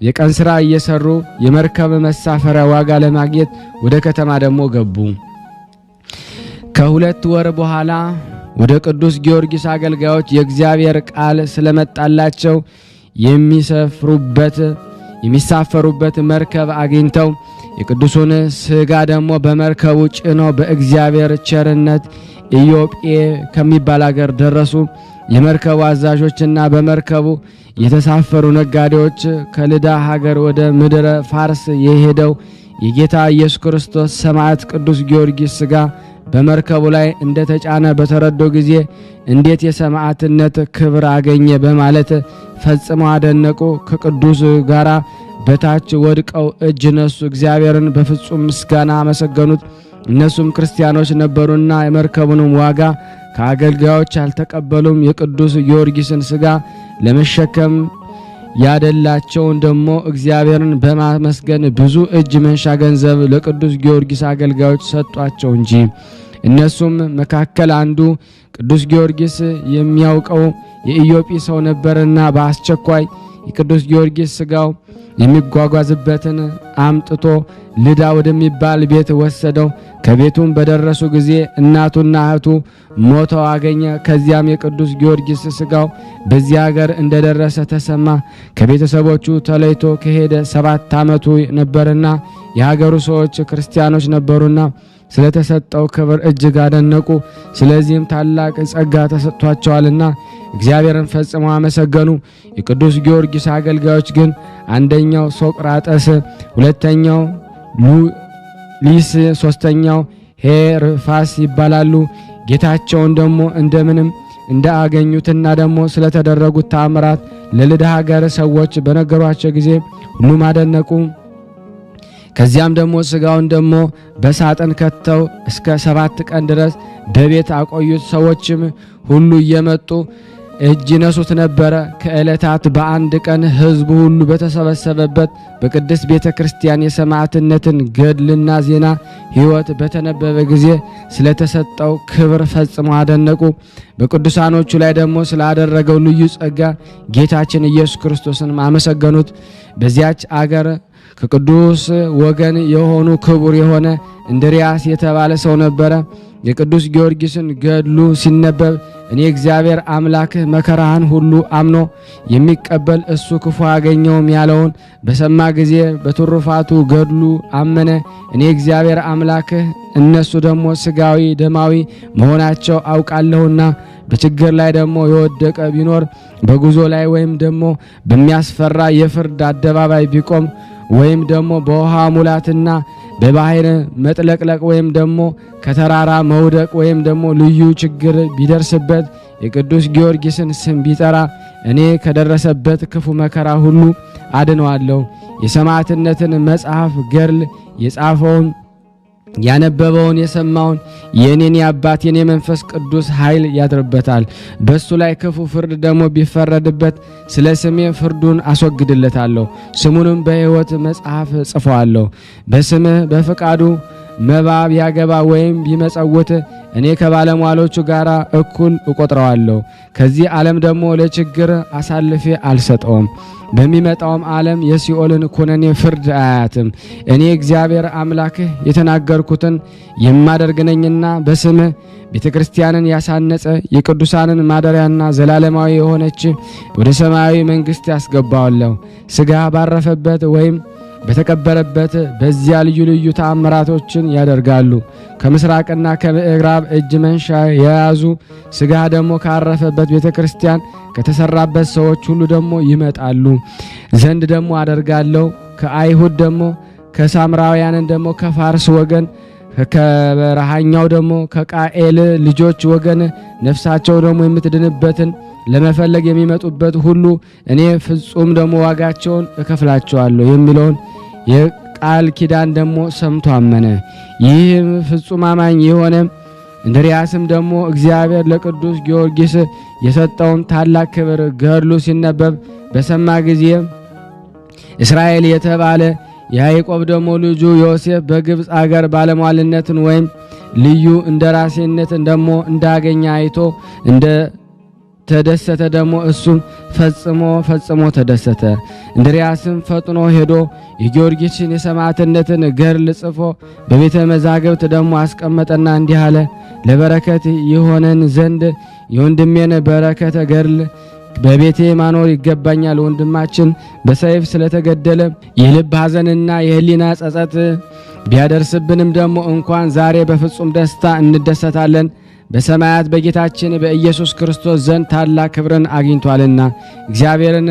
Speaker 2: የቀን ሥራ እየሰሩ የመርከብ መሳፈሪያ ዋጋ ለማግኘት ወደ ከተማ ደግሞ ገቡ። ከሁለት ወር በኋላ ወደ ቅዱስ ጊዮርጊስ አገልጋዮች የእግዚአብሔር ቃል ስለመጣላቸው የሚሳፈሩበት መርከብ አግኝተው የቅዱሱን ሥጋ ደግሞ በመርከቡ ጭነው በእግዚአብሔር ቸርነት ኢዮጴ ከሚባል አገር ደረሱ። የመርከቡ አዛዦችና በመርከቡ የተሳፈሩ ነጋዴዎች ከልዳ ሀገር ወደ ምድረ ፋርስ የሄደው የጌታ ኢየሱስ ክርስቶስ ሰማዕት ቅዱስ ጊዮርጊስ ሥጋ በመርከቡ ላይ እንደተጫነ በተረዶ ጊዜ እንዴት የሰማዕትነት ክብር አገኘ በማለት ፈጽመው አደነቁ። ከቅዱስ ጋራ በታች ወድቀው እጅ ነሱ። እግዚአብሔርን በፍጹም ምስጋና አመሰገኑት። እነሱም ክርስቲያኖች ነበሩና የመርከቡንም ዋጋ ከአገልጋዮች አልተቀበሉም። የቅዱስ ጊዮርጊስን ሥጋ ለመሸከም ያደላቸውን ደግሞ እግዚአብሔርን በማመስገን ብዙ እጅ መንሻ ገንዘብ ለቅዱስ ጊዮርጊስ አገልጋዮች ሰጧቸው እንጂ። እነሱም መካከል አንዱ ቅዱስ ጊዮርጊስ የሚያውቀው የኢዮጴ ሰው ነበርና በአስቸኳይ የቅዱስ ጊዮርጊስ ሥጋው የሚጓጓዝበትን አምጥቶ ልዳ ወደሚባል ቤት ወሰደው። ከቤቱም በደረሱ ጊዜ እናቱና እህቱ ሞተው አገኘ። ከዚያም የቅዱስ ጊዮርጊስ ሥጋው በዚያ ሀገር እንደደረሰ ተሰማ። ከቤተሰቦቹ ተለይቶ ከሄደ 7 ዓመቱ ነበርና የሀገሩ ሰዎች ክርስቲያኖች ነበሩና ስለተሰጠው ክብር እጅግ አደነቁ። ስለዚህም ታላቅ ጸጋ ተሰጥቷቸዋልና እግዚአብሔርን ፈጽመው አመሰገኑ። የቅዱስ ጊዮርጊስ አገልጋዮች ግን አንደኛው ሶቅራጠስ፣ ሁለተኛው ሊስ፣ ሶስተኛው ሄርፋስ ይባላሉ። ጌታቸውን ደግሞ እንደምንም እንዳገኙትና ደግሞ ስለተደረጉት ተአምራት ለልዳ ሀገር ሰዎች በነገሯቸው ጊዜ ሁሉም አደነቁ። ከዚያም ደግሞ ሥጋውን ደግሞ በሳጥን ከተው እስከ 7 ቀን ድረስ በቤት አቆዩት። ሰዎችም ሁሉ እየመጡ እጅ ነሱት ነበረ። ከዕለታት በአንድ ቀን ሕዝቡ ሁሉ በተሰበሰበበት በቅድስት ቤተ ክርስቲያን የሰማዕትነትን ገድልና ዜና ሕይወት በተነበበ ጊዜ ስለተሰጠው ክብር ፈጽመው አደነቁ። በቅዱሳኖቹ ላይ ደግሞ ስላደረገው ልዩ ጸጋ ጌታችን ኢየሱስ ክርስቶስን አመሰገኑት። በዚያች አገር ከቅዱስ ወገን የሆኑ ክቡር የሆነ እንድርያስ የተባለ ሰው ነበረ። የቅዱስ ጊዮርጊስን ገድሉ ሲነበብ እኔ እግዚአብሔር አምላክህ መከራህን ሁሉ አምኖ የሚቀበል እሱ ክፉ አያገኘውም ያለውን በሰማ ጊዜ በትሩፋቱ ገድሉ አመነ። እኔ እግዚአብሔር አምላክህ እነሱ ደግሞ ስጋዊ ደማዊ መሆናቸው አውቃለሁና በችግር ላይ ደግሞ የወደቀ ቢኖር በጉዞ ላይ ወይም ደግሞ በሚያስፈራ የፍርድ አደባባይ ቢቆም ወይም ደግሞ በውሃ ሙላትና በባህር መጥለቅለቅ ወይም ደግሞ ከተራራ መውደቅ ወይም ደግሞ ልዩ ችግር ቢደርስበት የቅዱስ ጊዮርጊስን ስም ቢጠራ እኔ ከደረሰበት ክፉ መከራ ሁሉ አድነዋለሁ። የሰማዕትነትን መጽሐፍ ገድል የጻፈውን ያነበበውን የሰማውን የኔን የአባቴን የመንፈስ ቅዱስ ኃይል ያድርበታል። በሱ ላይ ክፉ ፍርድ ደግሞ ቢፈረድበት ስለ ስሜ ፍርዱን አስወግድለታለሁ። ስሙንም በሕይወት መጽሐፍ ጽፈዋለሁ። በስምህ በፈቃዱ መባ ቢያገባ ወይም ቢመጸውት እኔ ከባለሟሎቹ ጋር እኩል እቆጥረዋለሁ። ከዚህ ዓለም ደግሞ ለችግር አሳልፌ አልሰጠውም። በሚመጣውም ዓለም የሲኦልን ኩነኔ ፍርድ አያትም። እኔ እግዚአብሔር አምላክህ የተናገርኩትን የማደርግ ነኝና በስምህ ቤተ ክርስቲያንን ያሳነጸ የቅዱሳንን ማደሪያና ዘላለማዊ የሆነች ወደ ሰማያዊ መንግሥት ያስገባዋለሁ። ሥጋ ባረፈበት ወይም በተቀበረበት በዚያ ልዩ ልዩ ተአምራቶችን ያደርጋሉ። ከምስራቅና ከምዕራብ እጅ መንሻ የያዙ ሥጋ ደግሞ ካረፈበት ቤተ ክርስቲያን ከተሰራበት ሰዎች ሁሉ ደግሞ ይመጣሉ ዘንድ ደግሞ አደርጋለሁ። ከአይሁድ ደግሞ ከሳምራውያንን ደግሞ ከፋርስ ወገን ከበረሃኛው ደግሞ ከቃኤል ልጆች ወገን ነፍሳቸው ደግሞ የምትድንበትን ለመፈለግ የሚመጡበት ሁሉ እኔ ፍጹም ደግሞ ዋጋቸውን እከፍላቸዋለሁ የሚለውን የቃል ኪዳን ደግሞ ሰምቶ አመነ። ይህም ፍጹም አማኝ የሆነ እንድርያስም ደግሞ እግዚአብሔር ለቅዱስ ጊዮርጊስ የሰጠውን ታላቅ ክብር ገድሉ ሲነበብ በሰማ ጊዜ እስራኤል የተባለ ያዕቆብ ደግሞ ልጁ ዮሴፍ በግብፅ አገር ባለሟልነትን ወይም ልዩ እንደራሴነትን ደግሞ እንዳገኘ አይቶ እንደ ተደሰተ ደግሞ እሱም ፈጽሞ ተደሰተ። እንድርያስም ፈጥኖ ሄዶ የጊዮርጊስን የሰማዕትነትን ገድል ጽፎ በቤተ መዛግብት ደግሞ አስቀመጠና እንዲህ አለ። ለበረከት የሆነን ዘንድ የወንድሜን በረከተ ገድል በቤቴ ማኖር ይገባኛል። ወንድማችን በሰይፍ ስለተገደለ የልብ ሐዘንና የህሊና ጸጸት ቢያደርስብንም ደግሞ እንኳን ዛሬ በፍጹም ደስታ እንደሰታለን። በሰማያት በጌታችን በኢየሱስ ክርስቶስ ዘንድ ታላቅ ክብርን አግኝቷልና እግዚአብሔርን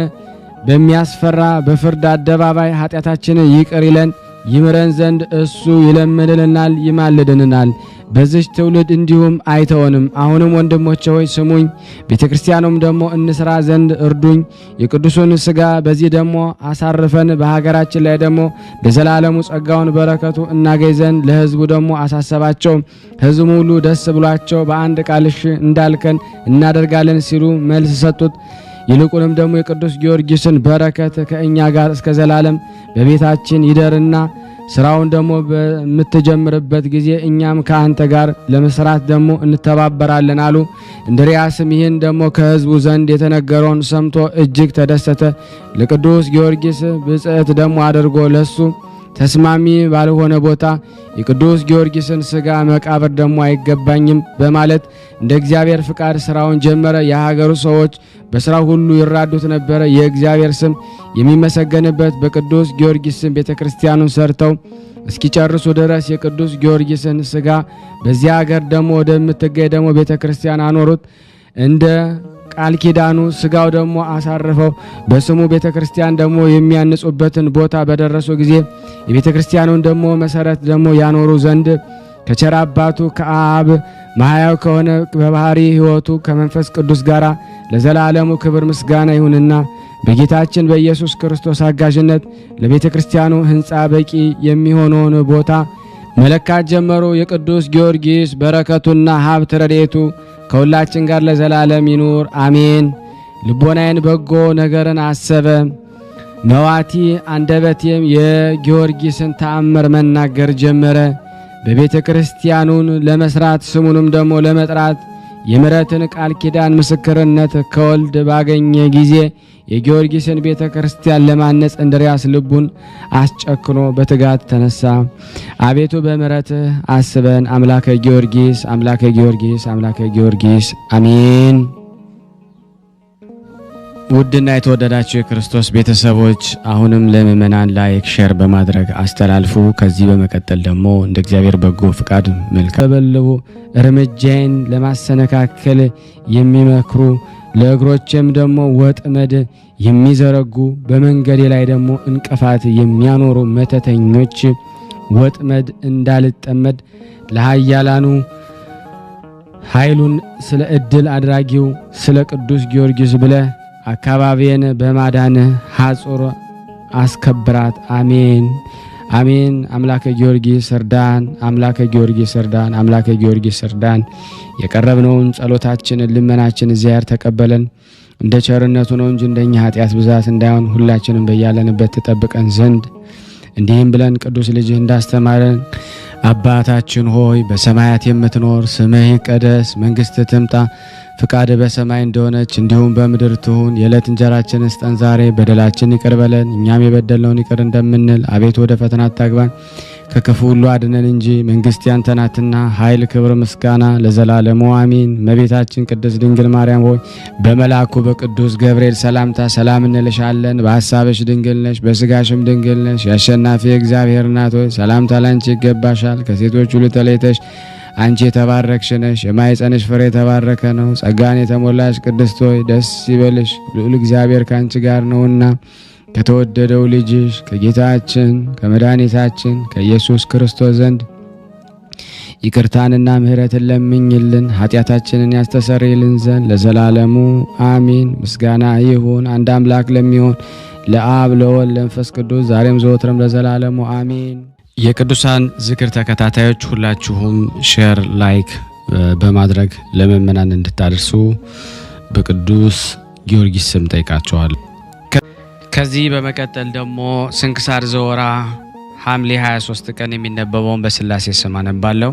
Speaker 2: በሚያስፈራ በፍርድ አደባባይ ኃጢአታችንን ይቅር ይለን ይምረን ዘንድ እሱ ይለምንልናል ይማልድንናል። በዚህ ትውልድ እንዲሁም አይተወንም። አሁንም ወንድሞቼ ሆይ ስሙኝ፣ ቤተክርስቲያኑም ደግሞ እንስራ ዘንድ እርዱኝ። የቅዱሱን ሥጋ በዚህ ደግሞ አሳርፈን በሀገራችን ላይ ደግሞ ለዘላለሙ ጸጋውን በረከቱ እናገኝ ዘንድ ለሕዝቡ ደግሞ አሳሰባቸው። ሕዝቡ ሁሉ ደስ ብሏቸው በአንድ ቃል እሺ እንዳልከን እናደርጋለን ሲሉ መልስ ሰጡት። ይልቁንም ደግሞ የቅዱስ ጊዮርጊስን በረከት ከእኛ ጋር እስከ ዘላለም በቤታችን ይደርና ስራውን ደግሞ በምትጀምርበት ጊዜ እኛም ከአንተ ጋር ለመስራት ደግሞ እንተባበራለን አሉ። እንድርያስም ይህን ደግሞ ከሕዝቡ ዘንድ የተነገረውን ሰምቶ እጅግ ተደሰተ። ለቅዱስ ጊዮርጊስ ብጽዕት ደግሞ አድርጎ ለሱ ተስማሚ ባልሆነ ቦታ የቅዱስ ጊዮርጊስን ሥጋ መቃብር ደግሞ አይገባኝም በማለት እንደ እግዚአብሔር ፍቃድ ስራውን ጀመረ። የሀገሩ ሰዎች በስራው ሁሉ ይራዱት ነበረ። የእግዚአብሔር ስም የሚመሰገንበት በቅዱስ ጊዮርጊስ ስም ቤተክርስቲያኑን ሰርተው እስኪጨርሱ ድረስ የቅዱስ ጊዮርጊስን ሥጋ በዚያ ሀገር ደግሞ ወደምትገኝ ደግሞ ቤተክርስቲያን አኖሩት። እንደ ቃል ኪዳኑ ሥጋው ደግሞ አሳርፈው በስሙ ቤተክርስቲያን ደግሞ የሚያንጹበትን ቦታ በደረሱ ጊዜ የቤተክርስቲያኑን ደግሞ መሰረት ደግሞ ያኖሩ ዘንድ ከቸር አባቱ ከአብ ማህያው ከሆነ በባህሪ ሕይወቱ ከመንፈስ ቅዱስ ጋር ለዘላለሙ ክብር ምስጋና ይሁንና በጌታችን በኢየሱስ ክርስቶስ አጋዥነት ለቤተክርስቲያኑ ሕንጻ በቂ የሚሆነውን ቦታ መለካት ጀመሩ። የቅዱስ ጊዮርጊስ በረከቱና ሀብት ረድኤቱ ከሁላችን ጋር ለዘላለም ይኑር አሜን። ልቦናዬን በጎ ነገርን አሰበ፣ መዋቲ አንደበቴም የጊዮርጊስን ተአምር መናገር ጀመረ። በቤተ ክርስቲያኑን ለመስራት ስሙንም ደግሞ ለመጥራት የምሕረትን ቃል ኪዳን ምስክርነት ከወልድ ባገኘ ጊዜ የጊዮርጊስን ቤተ ክርስቲያን ለማነጽ እንድርያስ ልቡን አስጨክኖ በትጋት ተነሳ። አቤቱ በምሕረትህ አስበን። አምላከ ጊዮርጊስ አምላከ ጊዮርጊስ አምላከ ጊዮርጊስ አሜን። ውድና የተወደዳችሁ የክርስቶስ ቤተሰቦች አሁንም ለምእመናን ላይክ ሼር በማድረግ አስተላልፉ። ከዚህ በመቀጠል ደግሞ እንደ እግዚአብሔር በጎ ፍቃድ መልካም በበለቡ እርምጃዬን ለማሰነካከል የሚመክሩ ለእግሮቼም ደግሞ ወጥመድ የሚዘረጉ በመንገዴ ላይ ደግሞ እንቅፋት የሚያኖሩ መተተኞች ወጥመድ እንዳልጠመድ ለኃያላኑ ኃይሉን ስለ ዕድል አድራጊው ስለ ቅዱስ ጊዮርጊስ ብለህ አካባቢን በማዳን ሐጹር አስከብራት። አሜን አሜን። አምላከ ጊዮርጊስ እርዳን፣ አምላከ ጊዮርጊስ እርዳን፣ አምላከ ጊዮርጊስ እርዳን። የቀረብነውን ጸሎታችንን ልመናችን እግዚአብሔር ተቀበለን። እንደ ቸርነቱ ነው እንጂ እንደኛ ኃጢአት ብዛት እንዳይሆን ሁላችንም በያለንበት ተጠብቀን ዘንድ እንዲህም ብለን ቅዱስ ልጅህ እንዳስተማረን አባታችን ሆይ በሰማያት የምትኖር ስምህ ይቀደስ፣ መንግሥትህ ትምጣ፣ ፍቃድህ በሰማይ እንደሆነች እንዲሁም በምድር ትሁን። የዕለት እንጀራችንን ስጠን ዛሬ፣ በደላችን ይቅር በለን እኛም የበደልነውን ይቅር እንደምንል፣ አቤቱ ወደ ፈተና አታግባን ከክፉ ሁሉ አድነን እንጂ መንግሥት ያንተ ናትና ኃይል፣ ክብር፣ ምስጋና ለዘላለሙ አሜን። እመቤታችን ቅድስት ድንግል ማርያም ሆይ በመልአኩ በቅዱስ ገብርኤል ሰላምታ ሰላም እንልሻለን። በሐሳብሽ ድንግል ነሽ፣ በሥጋሽም ድንግል ነሽ። የአሸናፊ እግዚአብሔር እናት ሆይ ሰላምታ ላንቺ ይገባሻል። ከሴቶች ሁሉ ተለይተሽ አንቺ የተባረክሽ ነሽ፣ የማኅፀንሽ ፍሬ የተባረከ ነው። ጸጋን የተሞላሽ ቅድስት ሆይ ደስ ይበልሽ፣ ልዑል እግዚአብሔር ካንቺ ጋር ነውና ከተወደደው ልጅሽ ከጌታችን ከመድኃኒታችን ከኢየሱስ ክርስቶስ ዘንድ ይቅርታንና ምሕረትን ለምኝልን ኃጢአታችንን ያስተሰርይልን ዘንድ ለዘላለሙ አሜን። ምስጋና ይሁን አንድ አምላክ ለሚሆን ለአብ ለወልድ ለመንፈስ ቅዱስ ዛሬም ዘወትርም ለዘላለሙ አሜን። የቅዱሳን ዝክር ተከታታዮች ሁላችሁም ሼር ላይክ በማድረግ ለምእመናን እንድታደርሱ በቅዱስ ጊዮርጊስ ስም ጠይቃቸዋል። ከዚህ በመቀጠል ደግሞ ስንክሳር ዘወራ ሐምሌ 23 ቀን የሚነበበውን በሥላሴ ስም አነባለሁ።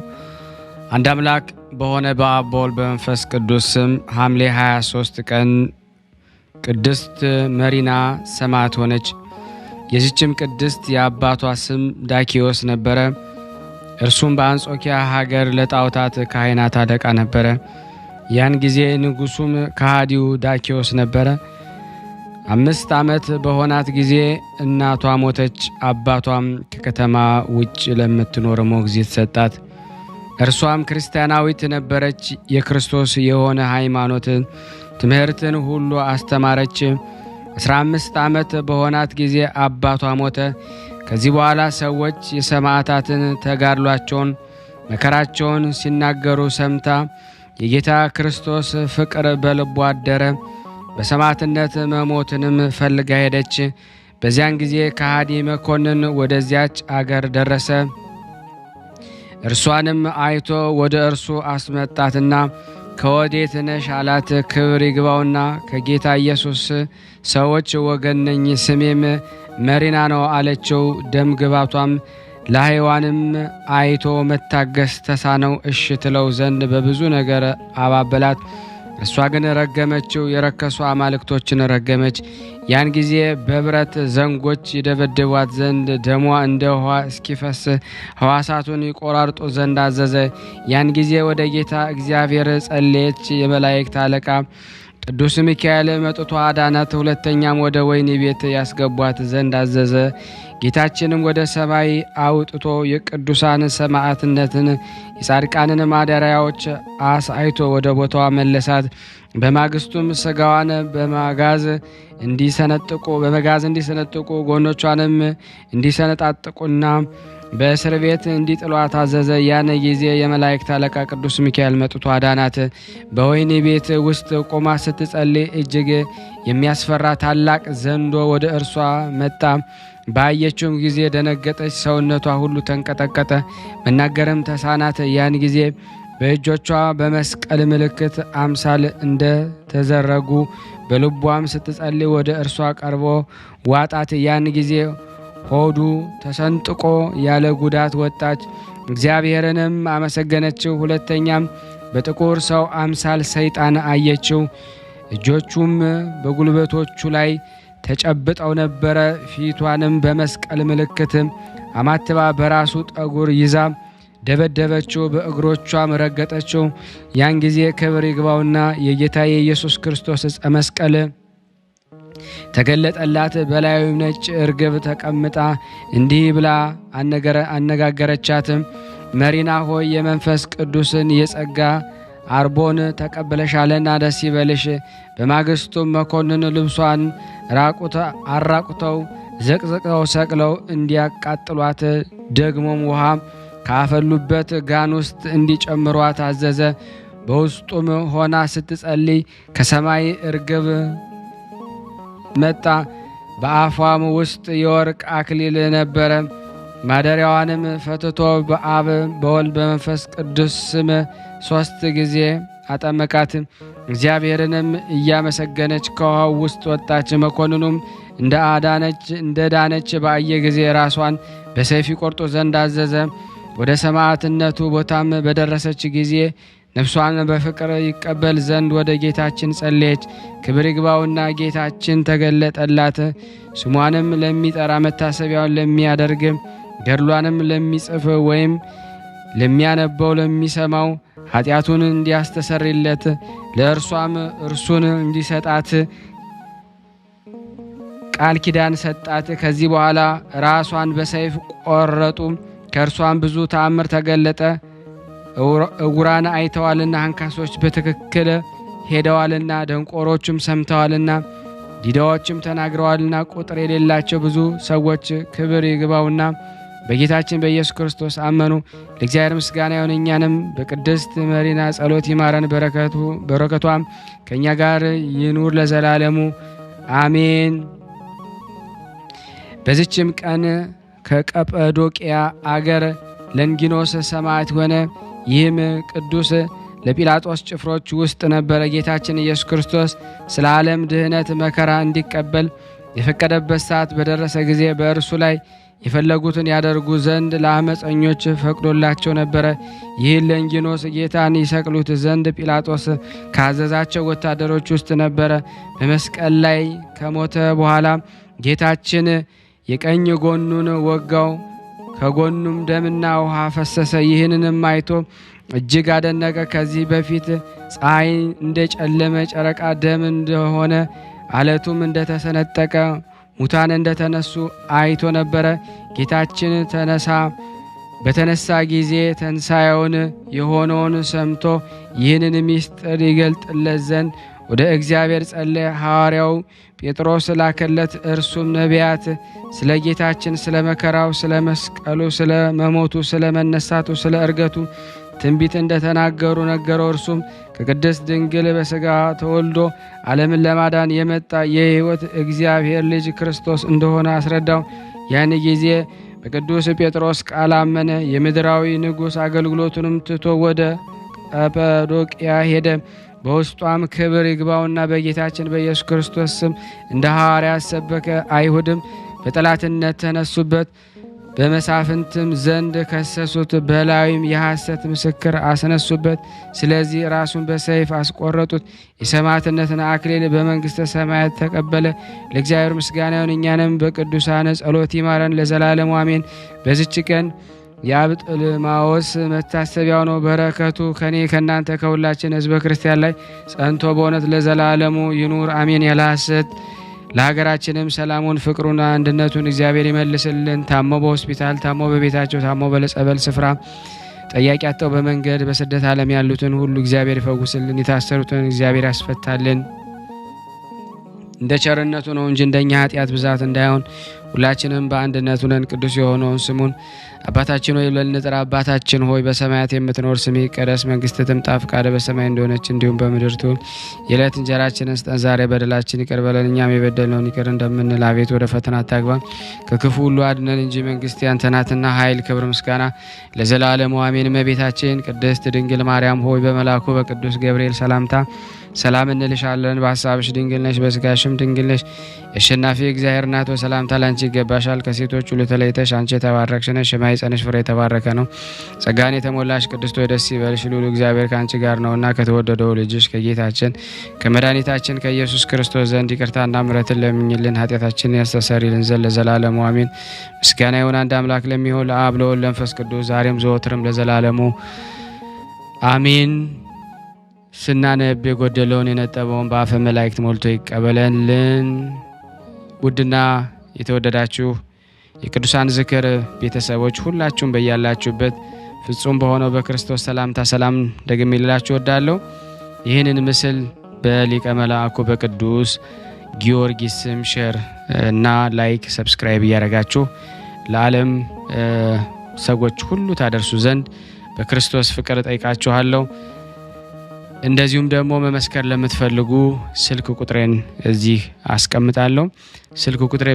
Speaker 2: አንድ አምላክ በሆነ በአብ በወልድ በመንፈስ ቅዱስ ስም ሐምሌ 23 ቀን ቅድስት መሪና ሰማዕት ሆነች። የዚችም ቅድስት የአባቷ ስም ዳኪዎስ ነበረ። እርሱም በአንጾኪያ ሀገር ለጣዖታት ካህናት አለቃ ነበረ። ያን ጊዜ ንጉሡም ከሃዲው ዳኪዎስ ነበረ። 5 ዓመት በሆናት ጊዜ እናቷ ሞተች። አባቷም ከከተማ ውጭ ለምትኖር ሞግዚት ሰጣት። እርሷም ክርስቲያናዊት ነበረች። የክርስቶስ የሆነ ሃይማኖትን ትምህርትን ሁሉ አስተማረች። 15 ዓመት በሆናት ጊዜ አባቷ ሞተ። ከዚህ በኋላ ሰዎች የሰማዕታትን ተጋድሏቸውን መከራቸውን ሲናገሩ ሰምታ የጌታ ክርስቶስ ፍቅር በልቧ አደረ። በሰማዕትነት መሞትንም ፈልጋ ሄደች። በዚያን ጊዜ ከሃዲ መኮንን ወደዚያች አገር ደረሰ። እርሷንም አይቶ ወደ እርሱ አስመጣትና ከወዴት ነሽ አላት። ክብር ይግባውና ከጌታ ኢየሱስ ሰዎች ወገን ነኝ፣ ስሜም መሪና ነው አለችው። ደም ግባቷም ለሕይዋንም አይቶ መታገስ ተሳነው። እሽ ትለው ዘንድ በብዙ ነገር አባበላት። እሷ ግን ረገመችው፣ የረከሱ አማልክቶችን ረገመች። ያን ጊዜ በብረት ዘንጎች ይደበድቧት ዘንድ ደሟ እንደ ውሃ እስኪፈስ ሕዋሳቱን ይቆራርጡ ዘንድ አዘዘ። ያን ጊዜ ወደ ጌታ እግዚአብሔር ጸለየች። የመላእክት አለቃ ቅዱስ ሚካኤል መጥቶ አዳናት። ሁለተኛም ወደ ወህኒ ቤት ያስገቧት ዘንድ አዘዘ። ጌታችንም ወደ ሰማይ አውጥቶ የቅዱሳን ሰማዕትነትን የጻድቃንን ማደሪያዎች አሳይቶ ወደ ቦታዋ መለሳት። በማግስቱም ስጋዋን በመጋዝ እንዲሰነጥቁ ጎኖቿንም እንዲሰነጣጥቁና በእስር ቤት እንዲጥሏት አዘዘ። ያን ጊዜ የመላእክት አለቃ ቅዱስ ሚካኤል መጥቶ አዳናት። በወህኒ ቤት ውስጥ ቆማ ስትጸልይ እጅግ የሚያስፈራ ታላቅ ዘንዶ ወደ እርሷ መጣ። ባየችውም ጊዜ ደነገጠች፣ ሰውነቷ ሁሉ ተንቀጠቀጠ፣ መናገርም ተሳናት። ያን ጊዜ በእጆቿ በመስቀል ምልክት አምሳል እንደ ተዘረጉ በልቧም ስትጸልይ ወደ እርሷ ቀርቦ ዋጣት። ያን ጊዜ ሆዱ ተሰንጥቆ ያለ ጉዳት ወጣች። እግዚአብሔርንም አመሰገነችው። ሁለተኛም በጥቁር ሰው አምሳል ሰይጣን አየችው። እጆቹም በጉልበቶቹ ላይ ተጨብጠው ነበረ። ፊቷንም በመስቀል ምልክት አማትባ በራሱ ጠጉር ይዛ ደበደበችው፣ በእግሮቿም ረገጠችው። ያን ጊዜ ክብር ይግባውና የጌታ የኢየሱስ ክርስቶስ ዕፀ መስቀል ተገለጠላት። በላዩ ነጭ እርግብ ተቀምጣ እንዲህ ብላ አነጋገረቻት። መሪና ሆይ የመንፈስ ቅዱስን የጸጋ አርቦን ተቀበለሻልና ደስ ይበልሽ። በማግስቱም መኮንን ልብሷን አራቁተው ዘቅዝቀው ሰቅለው እንዲያቃጥሏት ደግሞም ውሃ ካፈሉበት ጋን ውስጥ እንዲጨምሯት አዘዘ። በውስጡም ሆና ስትጸልይ ከሰማይ እርግብ መጣ። በአፏም ውስጥ የወርቅ አክሊል ነበረ። ማደሪያዋንም ፈትቶ በአብ በወልድ በመንፈስ ቅዱስ ስም 3 ጊዜ አጠመቃት። እግዚአብሔርንም እያመሰገነች ከውሃው ውስጥ ወጣች። መኮንኑም እንደ ዳነች ባየ ጊዜ ራሷን በሰይፍ ቆርጦ ዘንድ አዘዘ። ወደ ሰማዕትነቱ ቦታም በደረሰች ጊዜ ነፍሷን በፍቅር ይቀበል ዘንድ ወደ ጌታችን ጸለየች። ክብር ይግባውና ጌታችን ተገለጠላት። ስሟንም ለሚጠራ መታሰቢያውን ለሚያደርግ ገድሏንም ለሚጽፍ ወይም ለሚያነበው ለሚሰማው ኃጢአቱን እንዲያስተሰርይለት ለእርሷም እርሱን እንዲሰጣት ቃል ኪዳን ሰጣት። ከዚህ በኋላ ራሷን በሰይፍ ቆረጡ። ከእርሷም ብዙ ተአምር ተገለጠ። እውራን አይተዋልና፣ አንካሶች በትክክል ሄደዋልና፣ ደንቆሮችም ሰምተዋልና፣ ዲዳዎችም ተናግረዋልና ቁጥር የሌላቸው ብዙ ሰዎች ክብር ይግባውና በጌታችን በኢየሱስ ክርስቶስ አመኑ። ለእግዚአብሔር ምስጋና ይሁን። እኛንም በቅድስት መሪና ጸሎት ይማረን። በረከቷም ከእኛ ጋር ይኑር ለዘላለሙ አሜን። በዚችም ቀን ከቀጰዶቅያ አገር ለንጊኖስ ሰማዕት ሆነ። ይህም ቅዱስ ለጲላጦስ ጭፍሮች ውስጥ ነበረ። ጌታችን ኢየሱስ ክርስቶስ ስለ ዓለም ድህነት መከራ እንዲቀበል የፈቀደበት ሰዓት በደረሰ ጊዜ በእርሱ ላይ የፈለጉትን ያደርጉ ዘንድ ለአመፀኞች ፈቅዶላቸው ነበረ። ይህን ለንጊኖስ ጌታን ይሰቅሉት ዘንድ ጲላጦስ ካዘዛቸው ወታደሮች ውስጥ ነበረ። በመስቀል ላይ ከሞተ በኋላ ጌታችን የቀኝ ጎኑን ወጋው፣ ከጎኑም ደምና ውሃ ፈሰሰ። ይህንንም አይቶ እጅግ አደነቀ። ከዚህ በፊት ፀሐይ እንደጨለመ፣ ጨረቃ ደም እንደሆነ፣ አለቱም እንደተሰነጠቀ፣ ሙታን እንደተነሱ አይቶ ነበረ። ጌታችን በተነሳ ጊዜ ትንሣኤውን የሆነውን ሰምቶ ይህንን ምስጢር ይገልጥለት ዘንድ ወደ እግዚአብሔር ጸለየ። ሐዋርያው ጴጥሮስ ላከለት። እርሱም ነቢያት ስለ ጌታችን ስለ መከራው፣ ስለ መስቀሉ፣ ስለ መሞቱ፣ ስለ መነሳቱ፣ ስለ እርገቱ ትንቢት እንደተናገሩ ነገረው። እርሱም ከቅድስት ድንግል በሥጋ ተወልዶ ዓለምን ለማዳን የመጣ የሕይወት እግዚአብሔር ልጅ ክርስቶስ እንደሆነ አስረዳው። ያን ጊዜ በቅዱስ ጴጥሮስ ቃል አመነ። የምድራዊ ንጉሥ አገልግሎቱንም ትቶ ወደ ቀጰዶቅያ ሄደ። በውስጧም ክብር ይግባውና በጌታችን በኢየሱስ ክርስቶስ ስም እንደ ሐዋርያት ሰበከ። አይሁድም በጠላትነት ተነሱበት፣ በመሳፍንትም ዘንድ ከሰሱት፣ በላዩም የሐሰት ምስክር አስነሱበት። ስለዚህ ራሱን በሰይፍ አስቆረጡት። የሰማዕትነትን አክሊል በመንግሥተ ሰማያት ተቀበለ። ለእግዚአብሔር ምስጋና ይሁን። እኛንም በቅዱሳን ጸሎት ይማረን ለዘላለሙ አሜን። በዚች ቀን የአብጥልማዎስ መታሰቢያው ነው። በረከቱ ከኔ ከእናንተ ከሁላችን ሕዝበ ክርስቲያን ላይ ጸንቶ በእውነት ለዘላለሙ ይኑር አሜን። ያለ ሐሰት ለሀገራችንም ሰላሙን፣ ፍቅሩን፣ አንድነቱን እግዚአብሔር ይመልስልን። ታሞ በሆስፒታል፣ ታሞ በቤታቸው፣ ታሞ በጸበል ስፍራ ጠያቂ አጥተው በመንገድ በስደት ዓለም ያሉትን ሁሉ እግዚአብሔር ይፈውስልን። የታሰሩትን እግዚአብሔር ያስፈታልን። እንደ ቸርነቱ ነው እንጂ እንደኛ ኃጢአት ብዛት እንዳይሆን ሁላችንም በአንድነት ሆነን ቅዱስ የሆነውን ስሙን አባታችን ሆይ ብለን እንጥራ። አባታችን ሆይ በሰማያት የምትኖር ስምህ ይቀደስ፣ መንግስትህ ትምጣ፣ ፈቃድህ በሰማይ እንደሆነች እንዲሁም በምድር ትሁን። የዕለት እንጀራችንን ስጠን ዛሬ፣ በደላችን ይቅር በለን እኛም የበደልነውን ይቅር እንደምንል፣ አቤት ወደ ፈተና አታግባን ከክፉ ሁሉ አድነን እንጂ መንግስት ያንተ ናትና፣ ኃይል፣ ክብር፣ ምስጋና ለዘላለሙ አሜን። እመቤታችን ቅድስት ድንግል ማርያም ሆይ በመልአኩ በቅዱስ ገብርኤል ሰላምታ ሰላም እንልሻለን። በሐሳብሽ ድንግል ነሽ፣ በስጋሽም ድንግል ነሽ። የአሸናፊ እግዚአብሔር እናት ሆይ ሰላምታ ላንቺ ላንቺ ይገባሻል። ከሴቶች ሁሉ ተለይተሽ አንቺ የተባረክሽ ነሽ፣ የማኅፀንሽ ፍሬ የተባረከ ነው። ጸጋን የተሞላሽ ቅድስት ሆይ ደስ ይበልሽ፣ ልዑል እግዚአብሔር ከአንቺ ጋር ነውና ከተወደደው ልጅሽ ከጌታችን ከመድኃኒታችን ከኢየሱስ ክርስቶስ ዘንድ ይቅርታና ምሕረትን ለምኝልን ኃጢአታችንን ያስተሰርይልን ዘንድ ለዘላለሙ አሜን። ምስጋና ይሁን አንድ አምላክ ለሚሆን ለአብ ለወልድ ለመንፈስ ቅዱስ ዛሬም ዘወትርም ለዘላለሙ አሜን። ስናነብ የጎደለውን የነጠበውን በአፈ መላእክት ሞልቶ ይቀበለልን። ውድና የተወደዳችሁ የቅዱሳን ዝክር ቤተሰቦች ሁላችሁም በያላችሁበት ፍጹም በሆነው በክርስቶስ ሰላምታ ሰላም ደግሜ ልላችሁ እወዳለሁ። ይህንን ምስል በሊቀ መላእክቱ በቅዱስ ጊዮርጊስ ስም ሼር እና ላይክ ሰብስክራይብ እያደረጋችሁ ለዓለም ሰዎች ሁሉ ታደርሱ ዘንድ በክርስቶስ ፍቅር ጠይቃችኋለሁ። እንደዚሁም ደግሞ መመስከር ለምትፈልጉ ስልክ ቁጥሬን እዚህ አስቀምጣለሁ። ስልክ ቁጥሬ